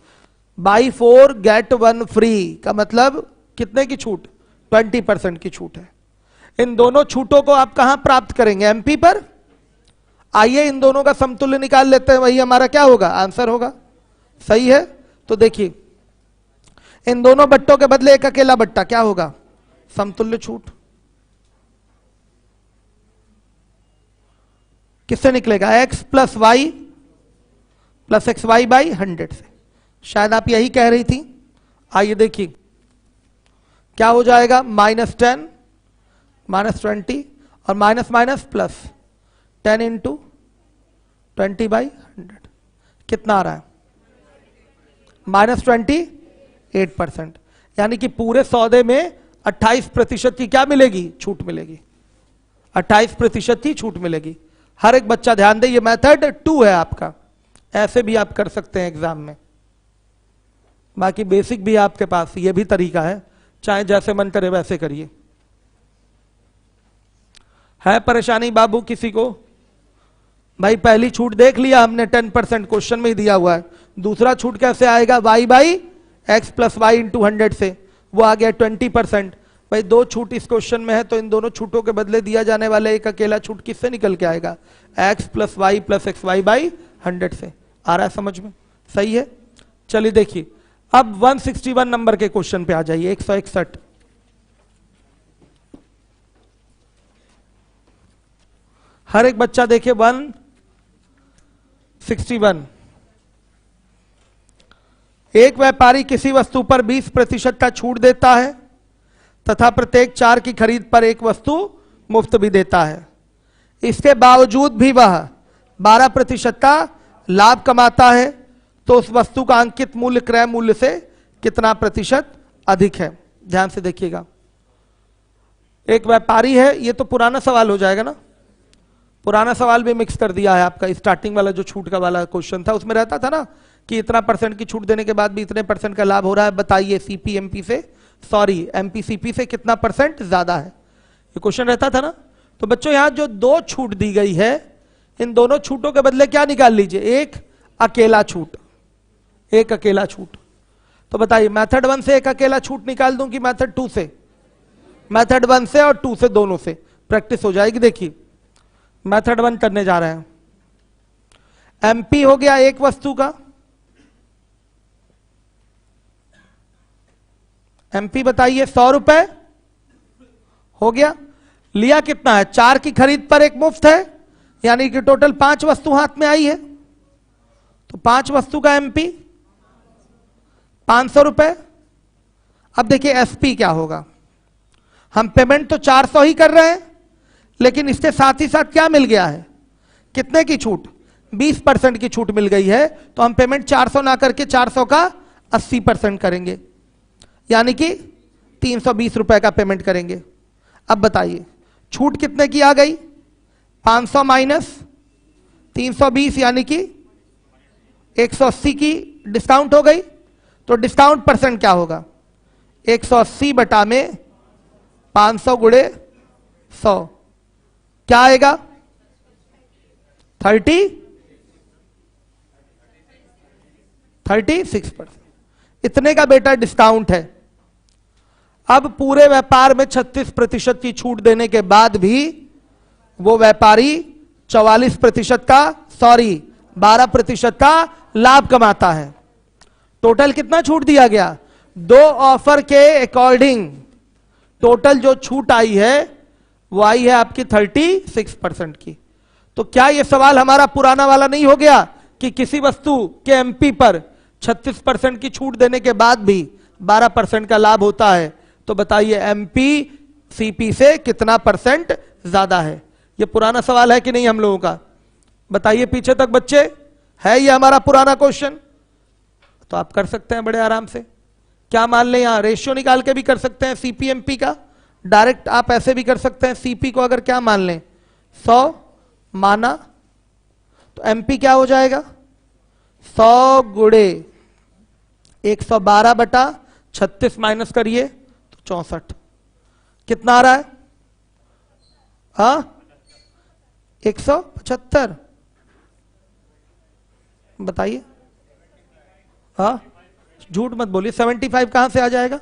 बाई 4 गेट 1 फ्री का मतलब कितने की छूट? 20% की छूट है। इन दोनों छूटों को आप कहां प्राप्त करेंगे? एमपी पर। आइए इन दोनों का समतुल्य निकाल लेते हैं, वही हमारा क्या होगा? आंसर होगा। सही है? तो देखिए, इन दोनों बट्टों के बदले एक अकेला बट्टा, क्या होगा? समतुल्य छूट। किससे निकलेगा? x + y + xy/100 से। शायद आप यही कह रही थी। आइए देखिए क्या हो जाएगा? -10 -20 और माइनस माइनस प्लस 10 × 20/100 कितना आ रहा है? -28%। यानी कि पूरे सौदे में 28% की क्या मिलेगी? छूट मिलेगी। 28% की छूट मिलेगी। हर एक बच्चा ध्यान दे, ये मेथड 2 है आपका। ऐसे भी आप कर सकते हैं एग्जाम में। बाकी बेसिक भी आपके पास ये भी तरीका है, चाहे जैसे मन करे वैसे करिए। है परेशानी बाबू किसी को? भाई पहली छूट देख लिया हमने, 10% क्वेश्चन में ही दिया हुआ है। दूसरा छूट कैसे आएगा? y/x + y × 100 से, वो आ गया 20%। भाई 2 छूट इस क्वेश्चन में है, तो इन दोनों छूटों के बदले दिया जाने वाला एक अकेला छूट किससे निकल के आएगा? x + y + xy/100 से। आ रहा है समझ में? सही है। चलिए देखिए, अब 161 नंबर के क्वेश्चन पे आ जाइए। 161 हर एक बच्चा देखिए। 161 एक व्यापारी किसी वस्तु पर 20% का छूट देता है तथा प्रत्येक 4 की खरीद पर एक वस्तु मुफ्त भी देता है। इसके बावजूद भी वह 12% का लाभ कमाता है, तो उस वस्तु का अंकित मूल्य क्रय मूल्य से कितना प्रतिशत अधिक है? ध्यान से देखिएगा। एक व्यापारी है, ये तो पुराना सवाल हो जाएगा ना, पुराना सवाल भी मिक्स कर दिया है आपका। स्टार्टिंग वाला जो छूट का वाला क्वेश्चन था उसमें रहता था ना कि इतना % की छूट देने के बाद भी इतने % का लाभ हो रहा है, बताइए सीपी एमपी से, सॉरी एमपी सीपी से कितना % ज्यादा है? ये क्वेश्चन रहता था ना। तो बच्चों यहां जो 2 छूट दी गई है, इन दोनों छूटों के बदले क्या निकाल लीजिए? एक अकेला छूट, एक अकेला छूट। तो बताइए मेथड 1 से एक अकेला छूट निकाल दूं कि मेथड 2 से? मेथड 1 से और 2 से, दोनों से प्रैक्टिस हो जाएगी। देखिए मेथड 1 करने जा रहे हैं। एमपी हो गया एक वस्तु का, एमपी बताइए 100 रुपए हो गया। लिया कितना है? 4 की खरीद पर 1 मुफ्त है, यानी कि टोटल 5 वस्तु हाथ में आई है। तो 5 वस्तु का एमपी 500 रुपए। अब देखिए एसपी क्या होगा। हम पेमेंट तो 400 ही कर रहे हैं, लेकिन इसके साथ ही साथ क्या मिल गया है? कितने की छूट? 20% की छूट मिल गई है। तो हम पेमेंट 400 ना करके 400 का 80% करेंगे, यानी कि 320 रुपए का पेमेंट करेंगे। अब बताइए छूट कितने की आ गई? 500 माइनस 320 यानी कि 180 की डिस्काउंट हो गई। तो डिस्काउंट परसेंट क्या होगा? 180 बटा में 500 गुणे 100 क्या आएगा? 36%। इतने का बेटा डिस्काउंट है। अब पूरे व्यापार में 36% की छूट देने के बाद भी वो व्यापारी 44% का 12% का लाभ कमाता है। टोटल कितना छूट दिया गया? 2 ऑफर के अकॉर्डिंग टोटल जो छूट आई है वो आई है आपकी 36% की। तो क्या यह सवाल हमारा पुराना वाला नहीं हो गया कि किसी वस्तु के एमपी पर 36% की छूट देने के बाद भी 12% का लाभ होता है? तो बताइए एमपी सीपी से कितना परसेंट ज्यादा है? यह पुराना सवाल है कि नहीं हम लोगों का? बताइए पीछे तक बच्चे, है ये हमारा पुराना क्वेश्चन? तो आप कर सकते हैं बड़े आराम से। क्या मान लें? यहां रेशियो निकाल के भी कर सकते हैं सीपी एमपी का। डायरेक्ट आप ऐसे भी कर सकते हैं। सीपी को अगर क्या मान लें? 100 माना, तो एमपी क्या हो जाएगा? 100 गुणे 112 बटा 36 माइनस करिए तो 64। कितना आ रहा है? हाँ 175। बताइए। हाँ झूठ मत बोलिए। 75 कहां से आ जाएगा?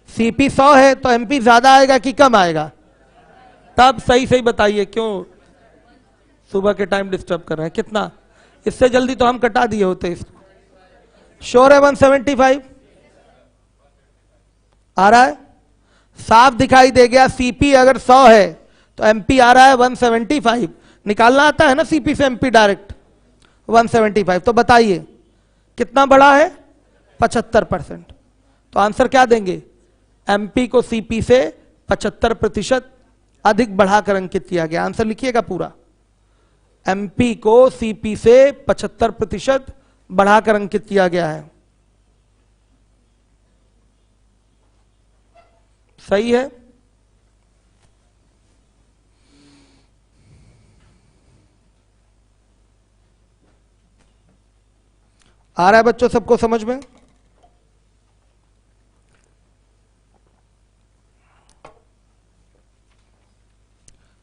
सीपी 100 है तो एमपी ज्यादा आएगा कि कम आएगा? तब सही सही बताइए, क्यों सुबह के टाइम डिस्टर्ब कर रहे हैं? कितना? इससे जल्दी तो हम कटा दिए होते इसको। श्योर है 175 आ रहा है? साफ दिखाई दे गया। सीपी अगर 100 है तो एमपी आ रहा है 175। निकालना आता है ना सीपी से एमपी डायरेक्ट 175। तो बताइए कितना बड़ा है? 75%। तो आंसर क्या देंगे? एमपी को सीपी से 75% अधिक बढ़ाकर अंकित किया गया। आंसर लिखिएगा पूरा। एमपी को सीपी से 75% बढ़ाकर अंकित किया गया है। सही है? आ रहा है बच्चों सबको समझ में?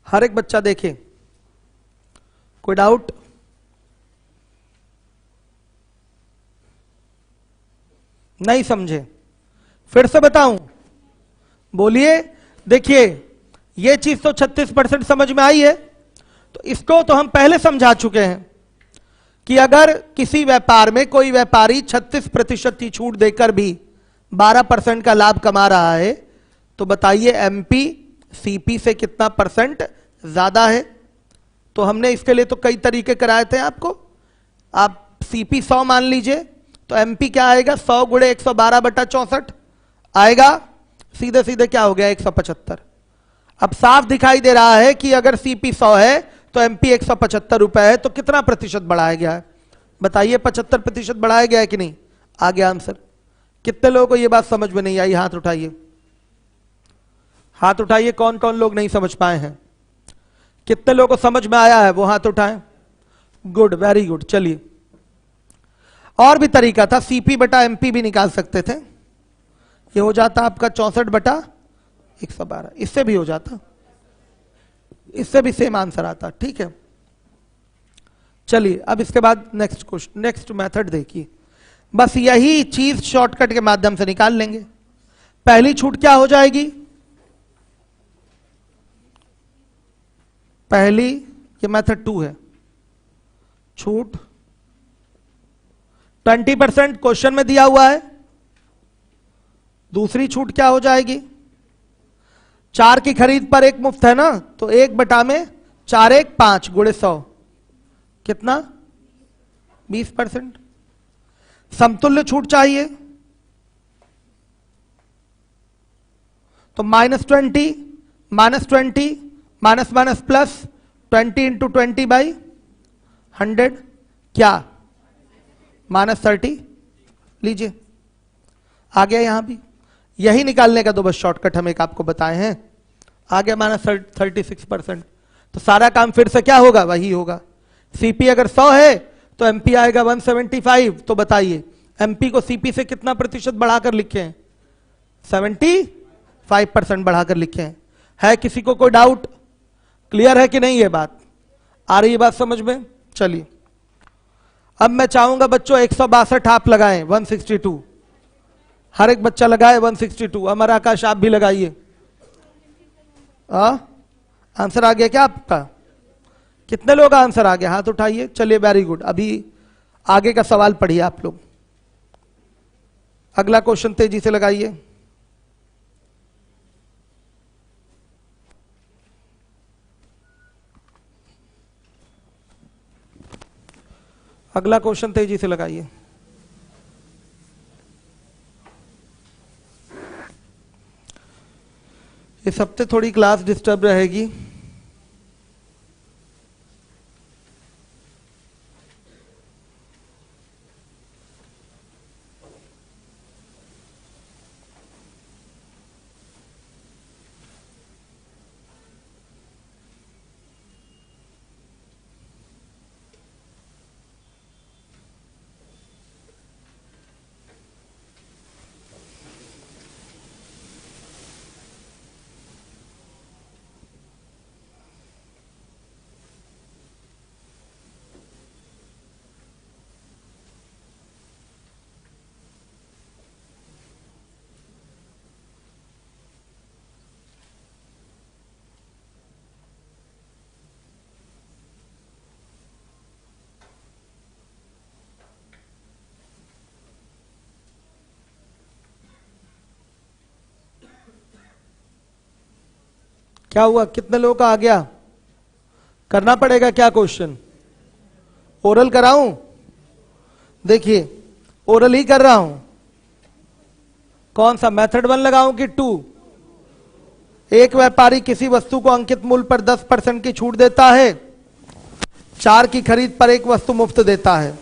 हर एक बच्चा देखे। कोई डाउट? नहीं समझे? फिर से बताऊं? बोलिए। देखिए ये चीज तो 36% समझ में आई है। तो इसको तो हम पहले समझा चुके हैं कि अगर किसी व्यापार में कोई व्यापारी 36% की छूट देकर भी 12% का लाभ कमा रहा है, तो बताइए एमपी सीपी से कितना परसेंट ज्यादा है? तो हमने इसके लिए तो कई तरीके कराए थे आपको। आप सीपी 100 मान लीजिए तो एमपी क्या आएगा? 100 गुणे 112 बटा 64 आएगा। सीधे सीधे क्या हो गया? 175। अब साफ दिखाई दे रहा है कि अगर सीपी 100 है तो एमपी 175 रुपए है। तो कितना प्रतिशत बढ़ाया गया है? बताइए 75% बढ़ाया गया है कि नहीं? आ गया आंसर। कितने लोगों को यह बात समझ में नहीं आई? हाथ उठाइए। हाथ उठाइए कौन कौन लोग नहीं समझ पाए हैं। कितने लोगों को समझ में आया है वो हाथ उठाएं। Good, very good. चलिए और भी तरीका था। सीपी बटा एमपी भी निकाल सकते थे। ये हो जाता आपका 64 बटा 112। इससे भी हो जाता, इससे भी सेम आंसर आता। ठीक है, चलिए अब इसके बाद नेक्स्ट क्वेश्चन, नेक्स्ट मेथड देखिए। बस यही चीज शॉर्टकट के माध्यम से निकाल लेंगे। पहली छूट क्या हो जाएगी? पहली, ये मेथड 2 है। छूट 20% क्वेश्चन में दिया हुआ है। दूसरी छूट क्या हो जाएगी? 4 की खरीद पर 1 मुफ्त है ना, तो 1 बटा में 4 1 5 गुणे 100 कितना 20%। समतुल्य छूट चाहिए तो -20 -20 minus minus plus 20 into 20 by 100 क्या -30 लीजिए। आ गया यहां भी, यही निकालने का तो बस शॉर्टकट हम एक आपको बताए हैं। आ गया -36%। तो सारा काम फिर से क्या होगा, वही होगा। सीपी अगर 100 है तो एमपी आएगा 175। तो बताइए एमपी को सीपी से कितना प्रतिशत बढ़ाकर लिखे हैं, 75% बढ़ाकर लिखे हैं। है किसी को कोई डाउट, क्लियर है कि नहीं, ये बात आ रही है बात समझ में। चलिए अब मैं चाहूंगा बच्चों 162 आप लगाएं, 162 हर एक बच्चा लगाए 162। अमर आकाश आप भी लगाइए। आंसर आ गया क्या आपका, कितने लोग आंसर आ गया, हाथ उठाइए। चलिए वेरी गुड। अभी आगे का सवाल पढ़िए आप लोग, अगला क्वेश्चन तेजी से लगाइए। अगला क्वेश्चन तेजी से लगाइए। इस हफ्ते थोड़ी क्लास डिस्टर्ब रहेगी। क्या हुआ, कितने लोगों का आ गया, करना पड़ेगा क्या क्वेश्चन, ओरल कराऊं? देखिए ओरल ही कर रहा हूं। कौन सा मेथड 1 लगाऊं कि 2? एक व्यापारी किसी वस्तु को अंकित मूल्य पर 10% की छूट देता है, 4 की खरीद पर 1 वस्तु मुफ्त देता है,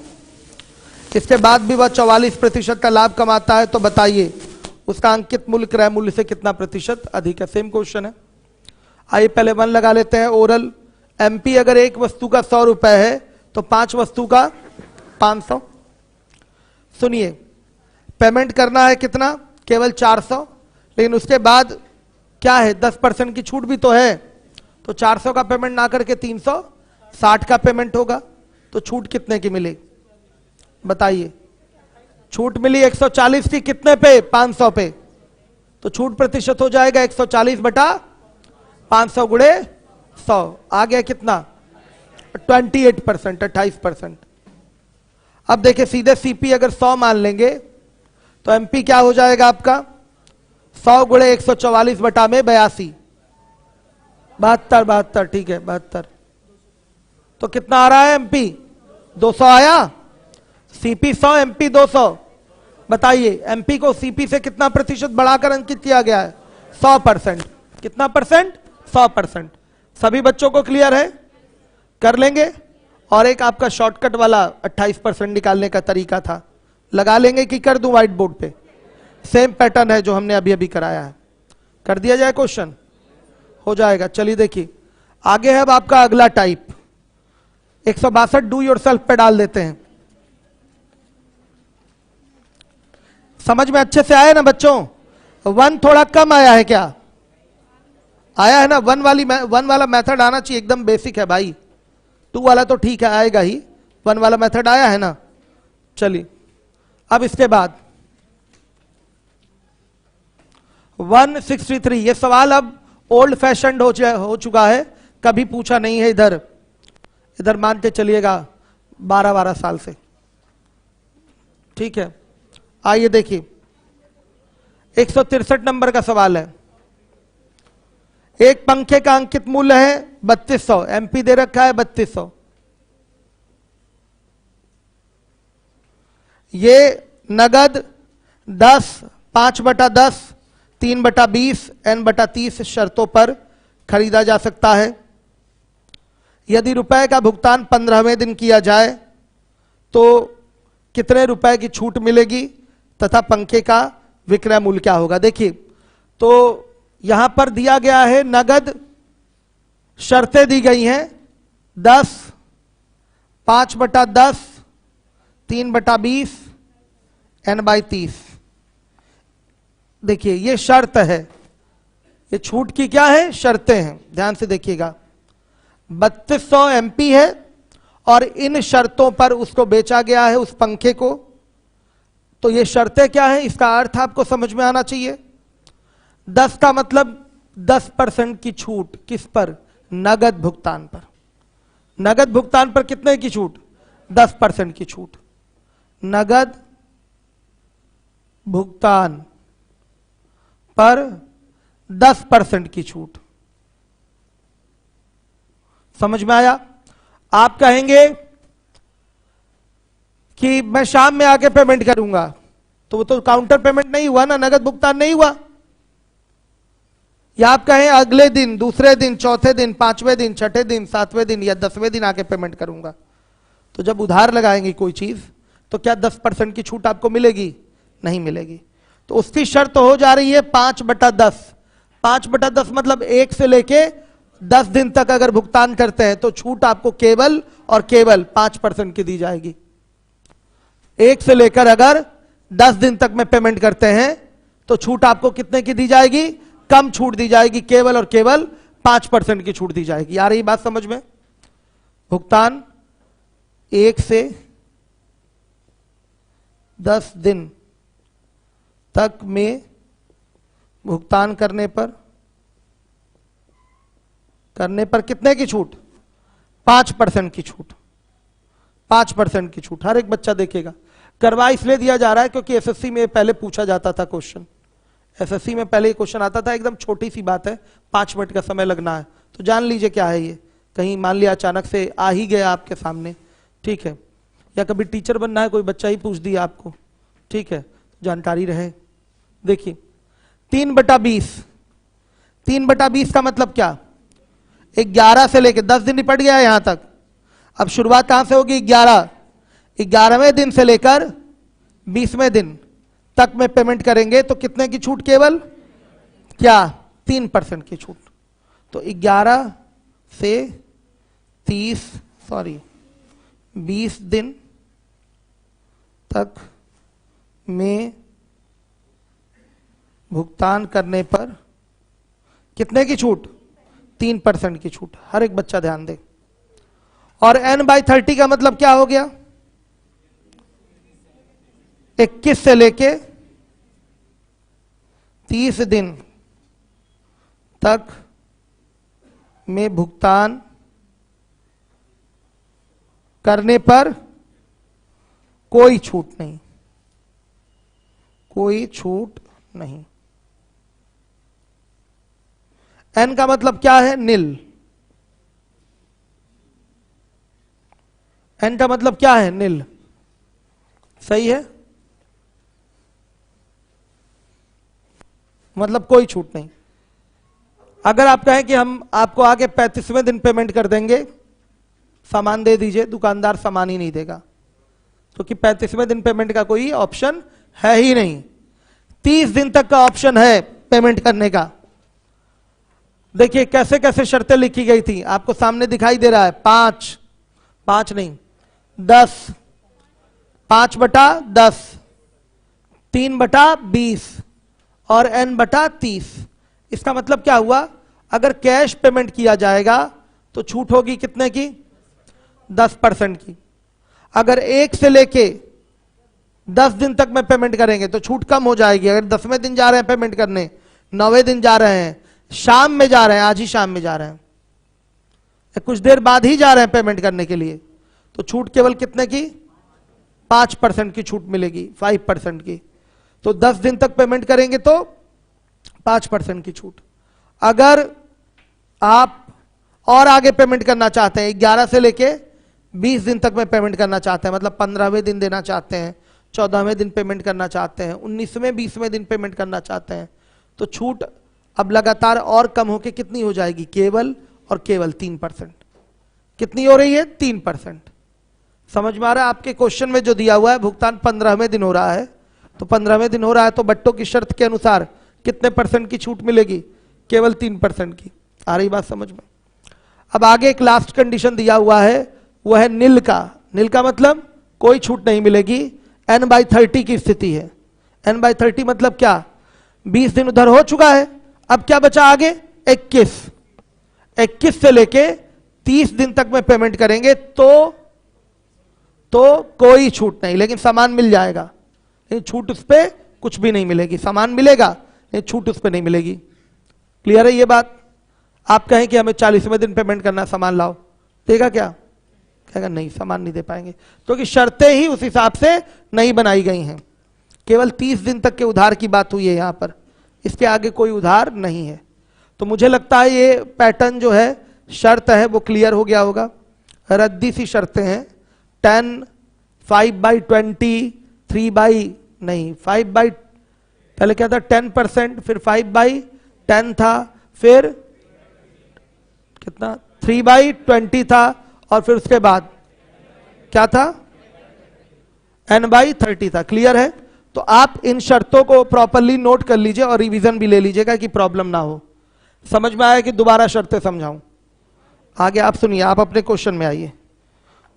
इसके बाद भी वह 44% का लाभ कमाता है, तो बताइए उसका अंकित मूल्य क्रय मूल्य से कितना प्रतिशत अधिक है। सेम क्वेश्चन है। आइए पहले 1 लगा लेते हैं। ओरल एमपी अगर एक वस्तु का 100 रुपए है तो 5 वस्तु का 500। सुनिए पेमेंट करना है कितना, केवल 400, लेकिन उसके बाद क्या है 10% की छूट भी तो है, तो 400 का पेमेंट ना करके 360 का पेमेंट होगा। तो छूट कितने की मिलेगी बताइए। छूट मिली 140 की, कितने पे, 500 पे, तो छूट प्रतिशत हो जाएगा 140 बटा 500 गुणे 100। आ गया कितना 28%, 28%। अब देखिए सीधे सीपी अगर 100 मान लेंगे तो एमपी क्या हो जाएगा आपका 100 गुणे 144 बटा में 82, 72, ठीक है 72। तो कितना आ रहा है एमपी 200 आया, सीपी 100 एमपी 200। बताइए एमपी को सीपी से कितना प्रतिशत बढ़ाकर अंकित किया गया है, 100%। कितना परसेंट, 100%। सभी बच्चों को क्लियर है, कर लेंगे। और एक आपका शॉर्टकट वाला 28% निकालने का तरीका था, लगा लेंगे कि कर दूं व्हाइट बोर्ड पे, सेम पैटर्न है जो हमने अभी अभी कराया है, कर दिया जाए क्वेश्चन, हो जाएगा। चलिए देखिए आगे है अब आपका अगला टाइप, 162 डू योरसेल्फ पे डाल देते हैं। समझ में अच्छे से आया ना बच्चों? 1 थोड़ा कम आया है क्या, आया है ना? 1 वाला मेथड आना चाहिए, एकदम बेसिक है भाई। 2 वाला तो ठीक है आएगा ही, 1 वाला मेथड आया है ना। चलिए अब इसके बाद 163, ये सवाल अब ओल्ड फैशन हो चुका है, कभी पूछा नहीं है इधर मान के चलिएगा 12 साल से, ठीक है। आइए देखिए 163 नंबर का सवाल है। एक पंखे का अंकित मूल्य है 3200, एमपी दे रखा है 3200। ये नगद 10, 5/10, 3/20, n/30 शर्तों पर खरीदा जा सकता है। यदि रुपए का भुगतान 15वें दिन किया जाए तो कितने रुपए की छूट मिलेगी तथा पंखे का विक्रय मूल्य क्या होगा। देखिए, तो यहां पर दिया गया है नगद, शर्तें दी गई हैं 10, 5/10, 3/20, n/30। देखिए ये शर्त है, ये छूट की क्या है, शर्तें हैं, ध्यान से देखिएगा। 3200 एमपी है और इन शर्तों पर उसको बेचा गया है उस पंखे को। तो ये शर्तें क्या है, इसका अर्थ आपको समझ में आना चाहिए। 10 का मतलब 10% की छूट, किस पर, नगद भुगतान पर। नगद भुगतान पर कितने की छूट, 10% की छूट। नगद भुगतान पर 10% की छूट। समझ में आया। आप कहेंगे कि मैं शाम में आके पेमेंट करूंगा, तो वो तो काउंटर पेमेंट नहीं हुआ ना, नगद भुगतान नहीं हुआ। या आप कहें अगले दिन, दूसरे दिन, चौथे दिन, 5वें दिन, 6ठे दिन, 7वें दिन या 10वें दिन आके पेमेंट करूंगा, तो जब उधार लगाएंगे कोई चीज तो क्या 10% की छूट आपको मिलेगी, नहीं मिलेगी। तो उसकी शर्त हो जा रही है 5/10। 5/10 मतलब 1 से लेके 10 दिन तक अगर भुगतान करते हैं तो छूट आपको केवल और केवल 5% की दी जाएगी। 1 से लेकर अगर 10 दिन तक में पेमेंट करते हैं तो छूट आपको कितने की दी जाएगी, कम छूट दी जाएगी, केवल और केवल 5% की छूट दी जाएगी। आ रही बात समझ में। भुगतान 1 से 10 दिन तक में भुगतान करने पर कितने की छूट, 5% की छूट। 5% की छूट हर एक बच्चा देखेगा। करवा इसलिए दिया जा रहा है क्योंकि एसएससी में पहले पूछा जाता था क्वेश्चन। एसएससी में पहले क्वेश्चन आता था, एकदम छोटी सी बात है, 5 मिनट का समय लगना है, तो जान लीजिए क्या है ये। कहीं मान लिया अचानक से आ ही गया आपके सामने, ठीक है, या कभी टीचर बनना है, कोई बच्चा ही पूछ दिया आपको, ठीक है, जानकारी रहे। देखिए 3/20, 3/20 का मतलब क्या, 11 से लेकर 10 दिन निपट गया है यहां तक। अब शुरुआत कहां से होगी, 11वें दिन से लेकर 20वें दिन तक में पेमेंट करेंगे तो कितने की छूट, केवल क्या, 3% की छूट। तो 11 से 20 दिन तक में भुगतान करने पर कितने की छूट, 3% की छूट। हर एक बच्चा ध्यान दे। और n/30 का मतलब क्या हो गया, 21 से लेके 30 दिन तक में भुगतान करने पर कोई छूट नहीं, कोई छूट नहीं। n का मतलब क्या है, निल। n का मतलब क्या है, निल। सही है, मतलब कोई छूट नहीं। अगर आप कहें कि हम आपको आगे 35वें दिन पेमेंट कर देंगे, सामान दे दीजिए, दुकानदार सामान ही नहीं देगा, क्योंकि 35वें दिन पेमेंट का कोई ऑप्शन है ही नहीं। 30 दिन तक का ऑप्शन है पेमेंट करने का। देखिए कैसे कैसे शर्तें लिखी गई थी, आपको सामने दिखाई दे रहा है। 5 नहीं, 10, 5/10, 3/20 और n/30। इसका मतलब क्या हुआ, अगर कैश पेमेंट किया जाएगा तो छूट होगी कितने की, 10% की। अगर 1 से लेके 10 दिन तक में पेमेंट करेंगे तो छूट कम हो जाएगी। अगर 10वें दिन जा रहे हैं पेमेंट करने, 9वें दिन जा रहे हैं, शाम में जा रहे हैं, आज ही शाम में जा रहे हैं, कुछ देर बाद ही जा रहे हैं पेमेंट करने के लिए, तो छूट केवल कितने की, 5% की छूट मिलेगी, 5% की। तो 10 दिन तक पेमेंट करेंगे तो 5% की छूट। अगर आप और आगे पेमेंट करना चाहते हैं, 11 से लेके 20 दिन तक में पेमेंट करना चाहते हैं, मतलब 15वें दिन देना चाहते हैं, 14वें दिन पेमेंट करना चाहते हैं, 19वें 20वें दिन पेमेंट करना चाहते हैं, तो छूट अब लगातार और कम होके कितनी हो जाएगी? केवल और केवल 3%। कितनी हो रही है? 3%। समझ में आ रहा है? आपके क्वेश्चन में जो दिया हुआ है भुगतान 15वें दिन हो रहा है, तो 15वें दिन हो रहा है तो बट्टों की शर्त के अनुसार कितने % की छूट मिलेगी? केवल 3% की। आ रही बात समझ में? अब आगे एक लास्ट कंडीशन दिया हुआ है, वो है नील का। नील का मतलब कोई छूट नहीं मिलेगी, n/30 की स्थिति है। n/30 मतलब क्या? 20 दिन उधर हो चुका है, अब क्या बचा आगे? 21 से लेके 30 दिन तक में पेमेंट करेंगे तो कोई छूट नहीं, लेकिन सामान मिल जाएगा, लेकिन छूट उस पर कुछ भी नहीं मिलेगी। सामान मिलेगा लेकिन छूट उस पर नहीं मिलेगी। क्लियर है ये बात? आप कहें कि हमें 40वें दिन पेमेंट करना, सामान लाओ, देगा क्या? कहेगा नहीं, सामान नहीं दे पाएंगे, क्योंकि शर्तें ही उस हिसाब से नहीं बनाई गई हैं। केवल 30 दिन तक के उधार की बात हुई है यहां पर, इसके आगे कोई उधार नहीं है। तो मुझे लगता है ये पैटर्न जो है, शर्त है, वो क्लियर हो गया होगा। रद्दी सी शर्तें हैं, 10, 5/20, 5 पहले क्या था? 10%, फिर 5/10 था, फिर कितना? 3/20 था, और फिर उसके बाद क्या था? n/30 था। क्लियर है? तो आप इन शर्तों को प्रॉपरली नोट कर लीजिए और रिवीजन भी ले लीजिएगा कि प्रॉब्लम ना हो। समझ में आया कि दोबारा शर्तें समझाऊं? आगे आप सुनिए, आप अपने क्वेश्चन में आइए।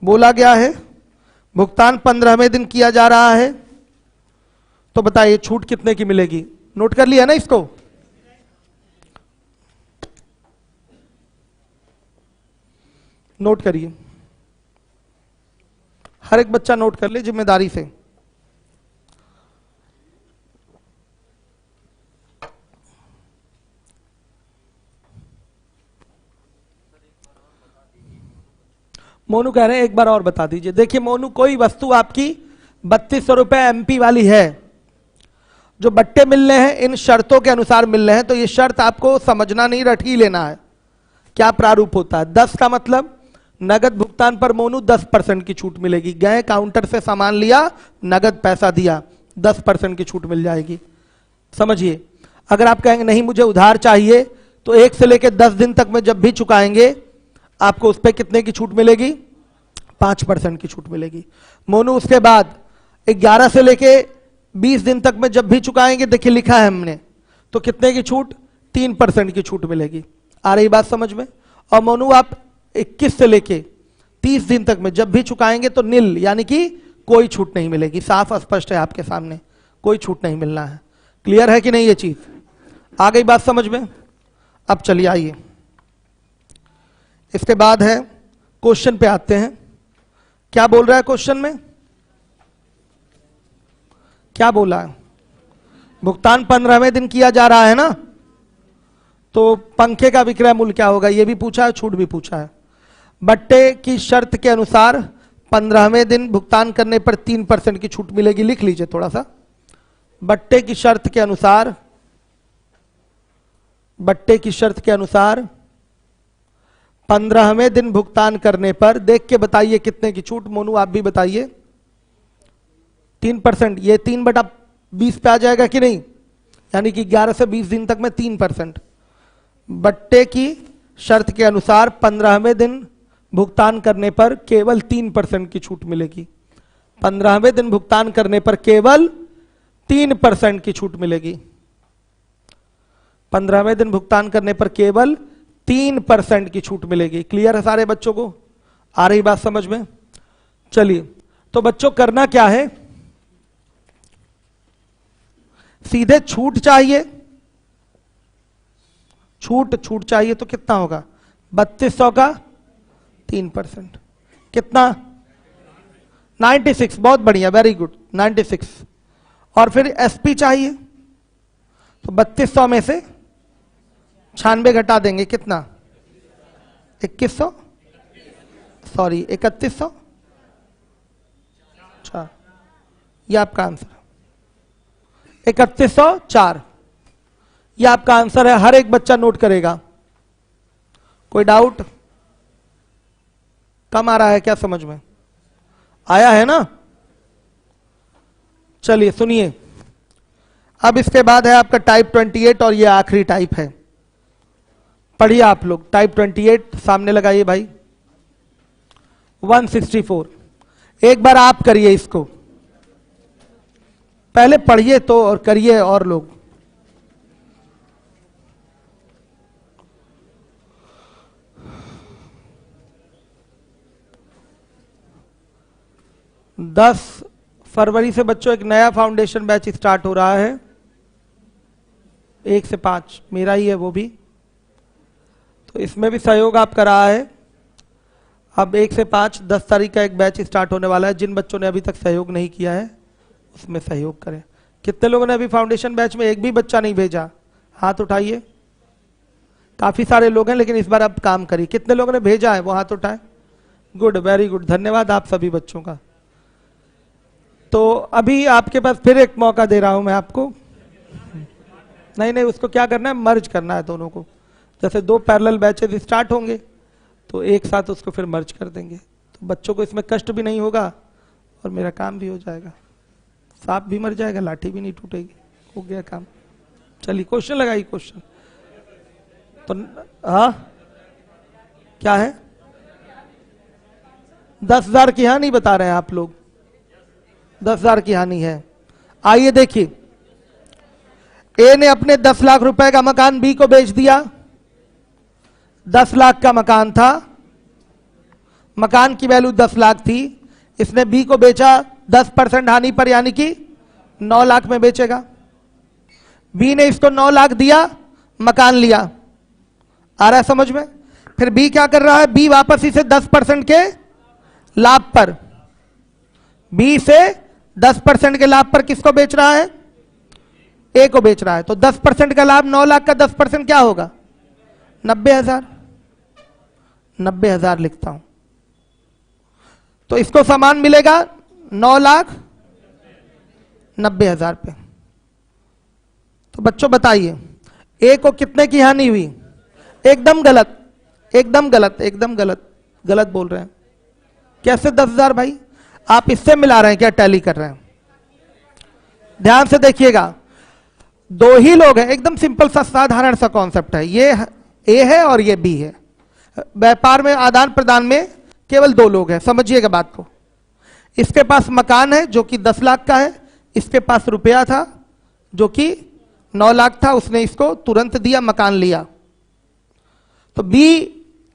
बोला गया है भुगतान 15वें दिन किया जा रहा है, तो बताइए छूट कितने की मिलेगी? नोट कर लिया ना इसको? नोट करिए, हर एक बच्चा नोट कर ले जिम्मेदारी से। मोनू कह रहे हैं एक बार और बता दीजिए। देखिए मोनू, कोई वस्तु आपकी 3200 रुपए MP वाली है, जो बट्टे मिल रहे हैं इन शर्तों के अनुसार मिल रहे हैं, तो ये शर्त आपको समझना नहीं, रट ही लेना है। क्या प्रारूप होता है? 10 का मतलब नगद भुगतान पर मोनू 10% की छूट मिलेगी। गए काउंटर से सामान लिया, नगद पैसा दिया, 10% की छूट मिल जाएगी। समझिए, अगर आप कहेंगे नहीं मुझे उधार चाहिए, तो 1 से लेकर 10 दिन तक में जब भी चुकाएंगे आपको उस पर कितने की छूट मिलेगी? 5% की छूट मिलेगी। मोनू उसके बाद 11 से लेके 20 दिन तक में जब भी चुकाएंगे, देखिए लिखा है हमने, तो कितने की छूट? 3% की छूट मिलेगी। आ रही बात समझ में? और मोनू आप 21 से लेके 30 दिन तक में जब भी चुकाएंगे तो नील, यानी कि कोई छूट नहीं मिलेगी। साफ स्पष्ट है आपके सामने, कोई छूट नहीं मिलना है। क्लियर है कि नहीं ये चीज? आ गई बात समझ में? अब चलिए आइए, इसके बाद है क्वेश्चन पे आते हैं। क्या बोल रहा है क्वेश्चन में? क्या बोला है? भुगतान 15वें दिन किया जा रहा है ना, तो पंखे का विक्रय मूल्य क्या होगा? ये भी पूछा है, छूट भी पूछा है। बट्टे की शर्त के अनुसार 15वें दिन भुगतान करने पर 3% की छूट मिलेगी। लिख लीजिए थोड़ा सा। बट्टे की शर्त के अनुसार, बट्टे की शर्त के अनुसार 15वें दिन भुगतान करने पर, देख के बताइए कितने की छूट। मोनू आप भी बताइए। 3%, ये 3/20 पे आ जाएगा कि नहीं? यानी कि 11 से 20 दिन तक में 3%। बट्टे की शर्त के अनुसार 15वें दिन भुगतान करने पर केवल 3% की छूट मिलेगी। 15वें दिन भुगतान करने पर केवल 3% की छूट मिलेगी। 15वें दिन भुगतान करने पर केवल 3% की छूट मिलेगी। क्लियर है सारे बच्चों को? आ रही बात समझ में? चलिए, तो बच्चों करना क्या है? सीधे छूट चाहिए। छूट चाहिए तो कितना होगा? 3200 का 3%, कितना? 96। बहुत बढ़िया, वेरी गुड, 96। और फिर SP चाहिए, तो 3200 में से 96 घटा देंगे, कितना? 2100, सॉरी 3100। अच्छा, ये आपका आंसर 3104। ये आपका आंसर है। हर एक बच्चा नोट करेगा, कोई डाउट? कम आ रहा है क्या समझ में? आया है ना? चलिए सुनिए, अब इसके बाद है आपका टाइप 28 और ये आखिरी टाइप है। पढ़िए आप लोग, टाइप 28 सामने लगाइए भाई। 164 एक बार आप करिए इसको, पहले पढ़िए तो और करिए और लोग। दस फरवरी से बच्चों एक नया फाउंडेशन बैच स्टार्ट हो रहा है, 1 से 5 मेरा ही है वो भी, तो इसमें भी सहयोग आपका रहा है। अब 1 से 5 10 तारीख का एक बैच स्टार्ट होने वाला है। जिन बच्चों ने अभी तक सहयोग नहीं किया है उसमें सहयोग करें। कितने लोगों ने अभी फाउंडेशन बैच में एक भी बच्चा नहीं भेजा? हाथ उठाइए। काफी सारे लोग हैं, लेकिन इस बार आप काम करिए। कितने लोगों ने भेजा है वो हाथ उठाएं। गुड, वेरी गुड, धन्यवाद आप सभी बच्चों का। तो अभी आपके पास फिर एक मौका दे रहा हूं मैं आपको। नहीं, उसको क्या करना है, मर्ज करना है दोनों को। जैसे 2 पैरेलल बैचेस स्टार्ट होंगे तो एक साथ उसको फिर मर्ज कर देंगे, तो बच्चों को इसमें कष्ट भी नहीं होगा और मेरा काम भी हो जाएगा। सांप भी मर जाएगा, लाठी भी नहीं टूटेगी, हो गया काम। चलिए क्वेश्चन लगाइए। क्वेश्चन तो हाँ क्या है? 10,000 की हानि बता रहे हैं आप लोग, 10,000 की हानि है। आइए देखिए, ए ने अपने 10 लाख रुपए का मकान बी को बेच दिया। 10 लाख का मकान था, मकान की वैल्यू 10 लाख थी, इसने बी को बेचा 10% हानि पर, यानी कि 9 लाख में बेचेगा। बी ने इसको 9 लाख दिया, मकान लिया। आ रहा है समझ में? फिर बी क्या कर रहा है, बी वापस इसे 10% के लाभ पर, बी से 10% के लाभ पर किसको बेच रहा है? ए को बेच रहा है। तो 10% का लाभ, 9 लाख का 10% क्या होगा? 90,000। 90,000 लिखता हूं, तो इसको सामान मिलेगा 9,90,000 पे। तो बच्चों बताइए, ए को कितने की हानि हुई? एकदम गलत, एकदम गलत, एकदम गलत, गलत बोल रहे हैं। कैसे 10,000 भाई? आप इससे मिला रहे हैं क्या, टैली कर रहे हैं? ध्यान से देखिएगा, 2 ही लोग हैं, एकदम सिंपल सा साधारण सा कॉन्सेप्ट है। ये ए है और ये बी है। व्यापार में, आदान प्रदान में केवल 2 लोग हैं, समझिएगा बात को। इसके पास मकान है जो कि 10 लाख का है, इसके पास रुपया था जो कि 9 लाख था, उसने इसको तुरंत दिया, मकान लिया। तो बी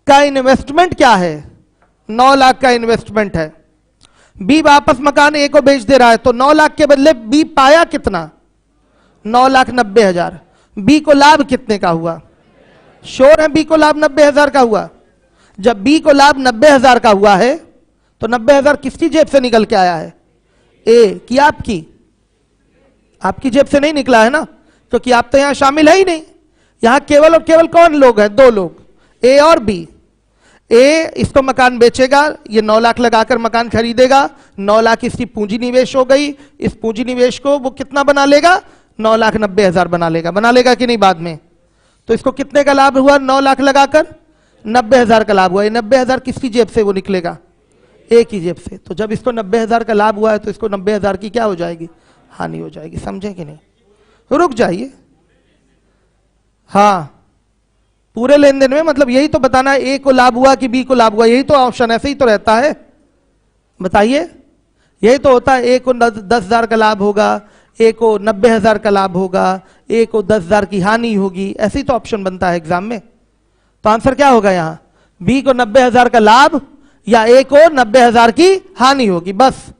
का इन्वेस्टमेंट क्या है? 9 लाख का इन्वेस्टमेंट है। बी वापस मकान ए को बेच दे रहा है, तो 9 लाख के बदले बी पाया कितना? 9,90,000। बी को लाभ कितने का हुआ? श्योर है बी को लाभ 90,000 का हुआ। जब बी को लाभ 90,000 का हुआ है तो 90,000 किसकी जेब से निकल के आया है? ए की, आपकी? आपकी जेब से नहीं निकला है ना, क्योंकि आप तो यहां शामिल है ही नहीं। यहां केवल और केवल कौन लोग हैं? 2 लोग, ए और बी। ए इसको मकान बेचेगा, ये 9 लाख लगाकर मकान खरीदेगा, 9 लाख इसकी पूंजी निवेश हो गई। इस पूंजी निवेश को वो कितना बना लेगा? 9,90,000 बना लेगा कि नहीं बाद में? तो इसको कितने का लाभ हुआ? 9 लाख लगाकर 90,000 का लाभ हुआ। ये 90,000 किसकी जेब से वो निकलेगा? ए की जेब से। तो जब इसको 90,000 का लाभ हुआ है तो इसको 90,000 की क्या हो जाएगी? हानि हो जाएगी। समझे कि नहीं? रुक जाइए। हाँ, पूरे लेन देन में मतलब यही तो बताना है, ए को लाभ हुआ कि बी को लाभ हुआ, यही तो ऑप्शन, ऐसे ही तो रहता है। बताइए, यही तो होता है। ए को 10,000 का लाभ होगा, ए को 90,000 का लाभ होगा, ए को 10,000 की हानि होगी, ऐसे ही तो ऑप्शन बनता है एग्जाम में। तो आंसर क्या होगा यहां? बी को 90,000 का लाभ या ए को 90,000 की हानि होगी, बस।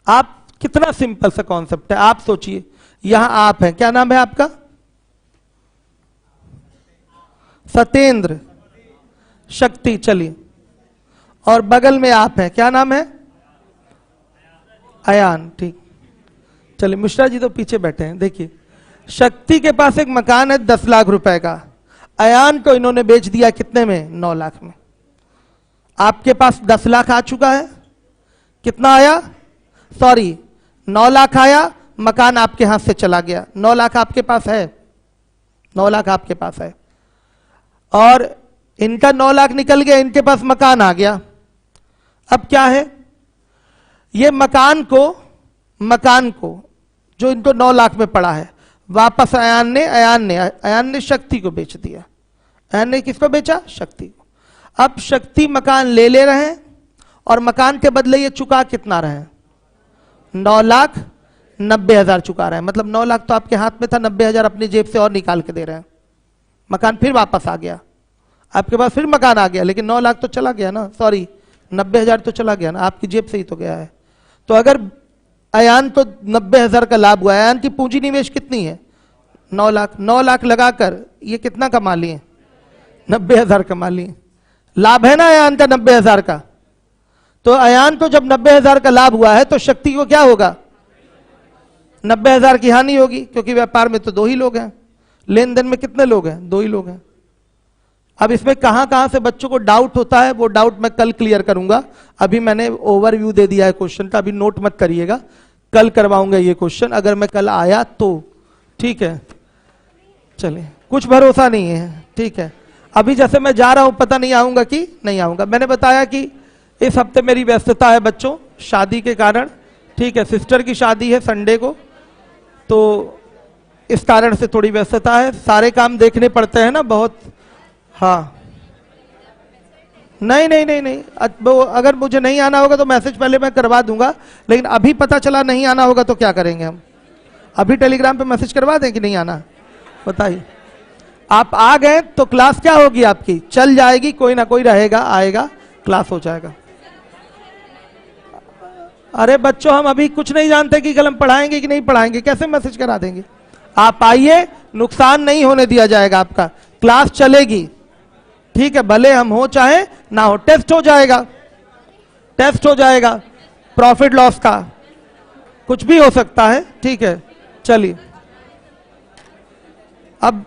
आप, कितना सिंपल सा कॉन्सेप्ट है। आप सोचिए, यहां आप हैं, क्या नाम है आपका? सत्येंद्र, शक्ति, चलिए। और बगल में आप हैं, क्या नाम है? अयान, ठीक। चलिए, मिश्रा जी तो पीछे बैठे हैं। देखिए, शक्ति के पास एक मकान है 10 लाख रुपए का, अयान को इन्होंने बेच दिया कितने में? 9 लाख में। आपके पास 10 लाख आ चुका है, कितना आया? सॉरी, 9 लाख आया, मकान आपके हाथ से चला गया। 9 लाख आपके पास है, 9 लाख आपके पास है। और इनका 9 लाख निकल गया, इनके पास मकान आ गया। अब क्या है, ये मकान को जो इनको 9 लाख में पड़ा है, वापस अयान ने शक्ति को बेच दिया। अयान ने किसको बेचा? शक्ति को। अब शक्ति मकान ले रहे हैं और मकान के बदले ये चुका कितना रहे हैं? 9,90,000 चुका रहे हैं। मतलब 9 लाख तो आपके हाथ में था, 90,000 अपनी जेब से और निकाल के दे रहे हैं। मकान फिर वापस आ गया, आपके पास फिर मकान आ गया, लेकिन 9 लाख तो चला गया ना, सॉरी 90,000 तो चला गया ना, आपकी जेब से ही तो गया है। तो अगर अयान तो 90,000 का लाभ हुआ, अयान की पूंजी निवेश कितनी है? 9 लाख। 9 लाख लगाकर ये कितना कमा लिए? 90,000 कमा लिए। लाभ है ना अयान का 90,000 का। तो अयान तो जब 90,000 का लाभ हुआ है तो शक्ति को क्या होगा? 90,000 की हानि होगी, क्योंकि व्यापार में तो 2 ही लोग हैं, लेन देन में कितने लोग हैं? 2 ही लोग हैं। अब इसमें कहां कहां से बच्चों को डाउट होता है वो डाउट मैं कल क्लियर करूंगा। अभी मैंने ओवरव्यू दे दिया है क्वेश्चन का, अभी नोट मत करिएगा, कल करवाऊंगा ये क्वेश्चन, अगर मैं कल आया तो। ठीक है, चलिए, कुछ भरोसा नहीं है, ठीक है। अभी जैसे मैं जा रहा हूं, पता नहीं आऊंगा कि नहीं आऊंगा। मैंने बताया कि इस हफ्ते मेरी व्यस्तता है बच्चों, शादी के कारण। ठीक है, सिस्टर की शादी है संडे को, तो इस कारण से थोड़ी व्यस्तता है, सारे काम देखने पड़ते हैं ना बहुत। हाँ, नहीं, अगर मुझे नहीं आना होगा तो मैसेज पहले मैं करवा दूंगा, लेकिन अभी पता चला नहीं आना होगा तो क्या करेंगे हम? अभी टेलीग्राम पे मैसेज करवा दें कि नहीं आना? बताइए। आप आ गए तो क्लास क्या होगी आपकी? चल जाएगी, कोई ना कोई रहेगा, आएगा, क्लास हो जाएगा। अरे बच्चों, हम अभी कुछ नहीं जानते कि कल हम पढ़ाएंगे कि नहीं पढ़ाएंगे, कैसे मैसेज करा देंगे? आप आइए, नुकसान नहीं होने दिया जाएगा आपका, क्लास चलेगी। ठीक है, भले हम हो चाहे ना हो, टेस्ट हो जाएगा, प्रॉफिट लॉस का कुछ भी हो सकता है। ठीक है, चलिए अब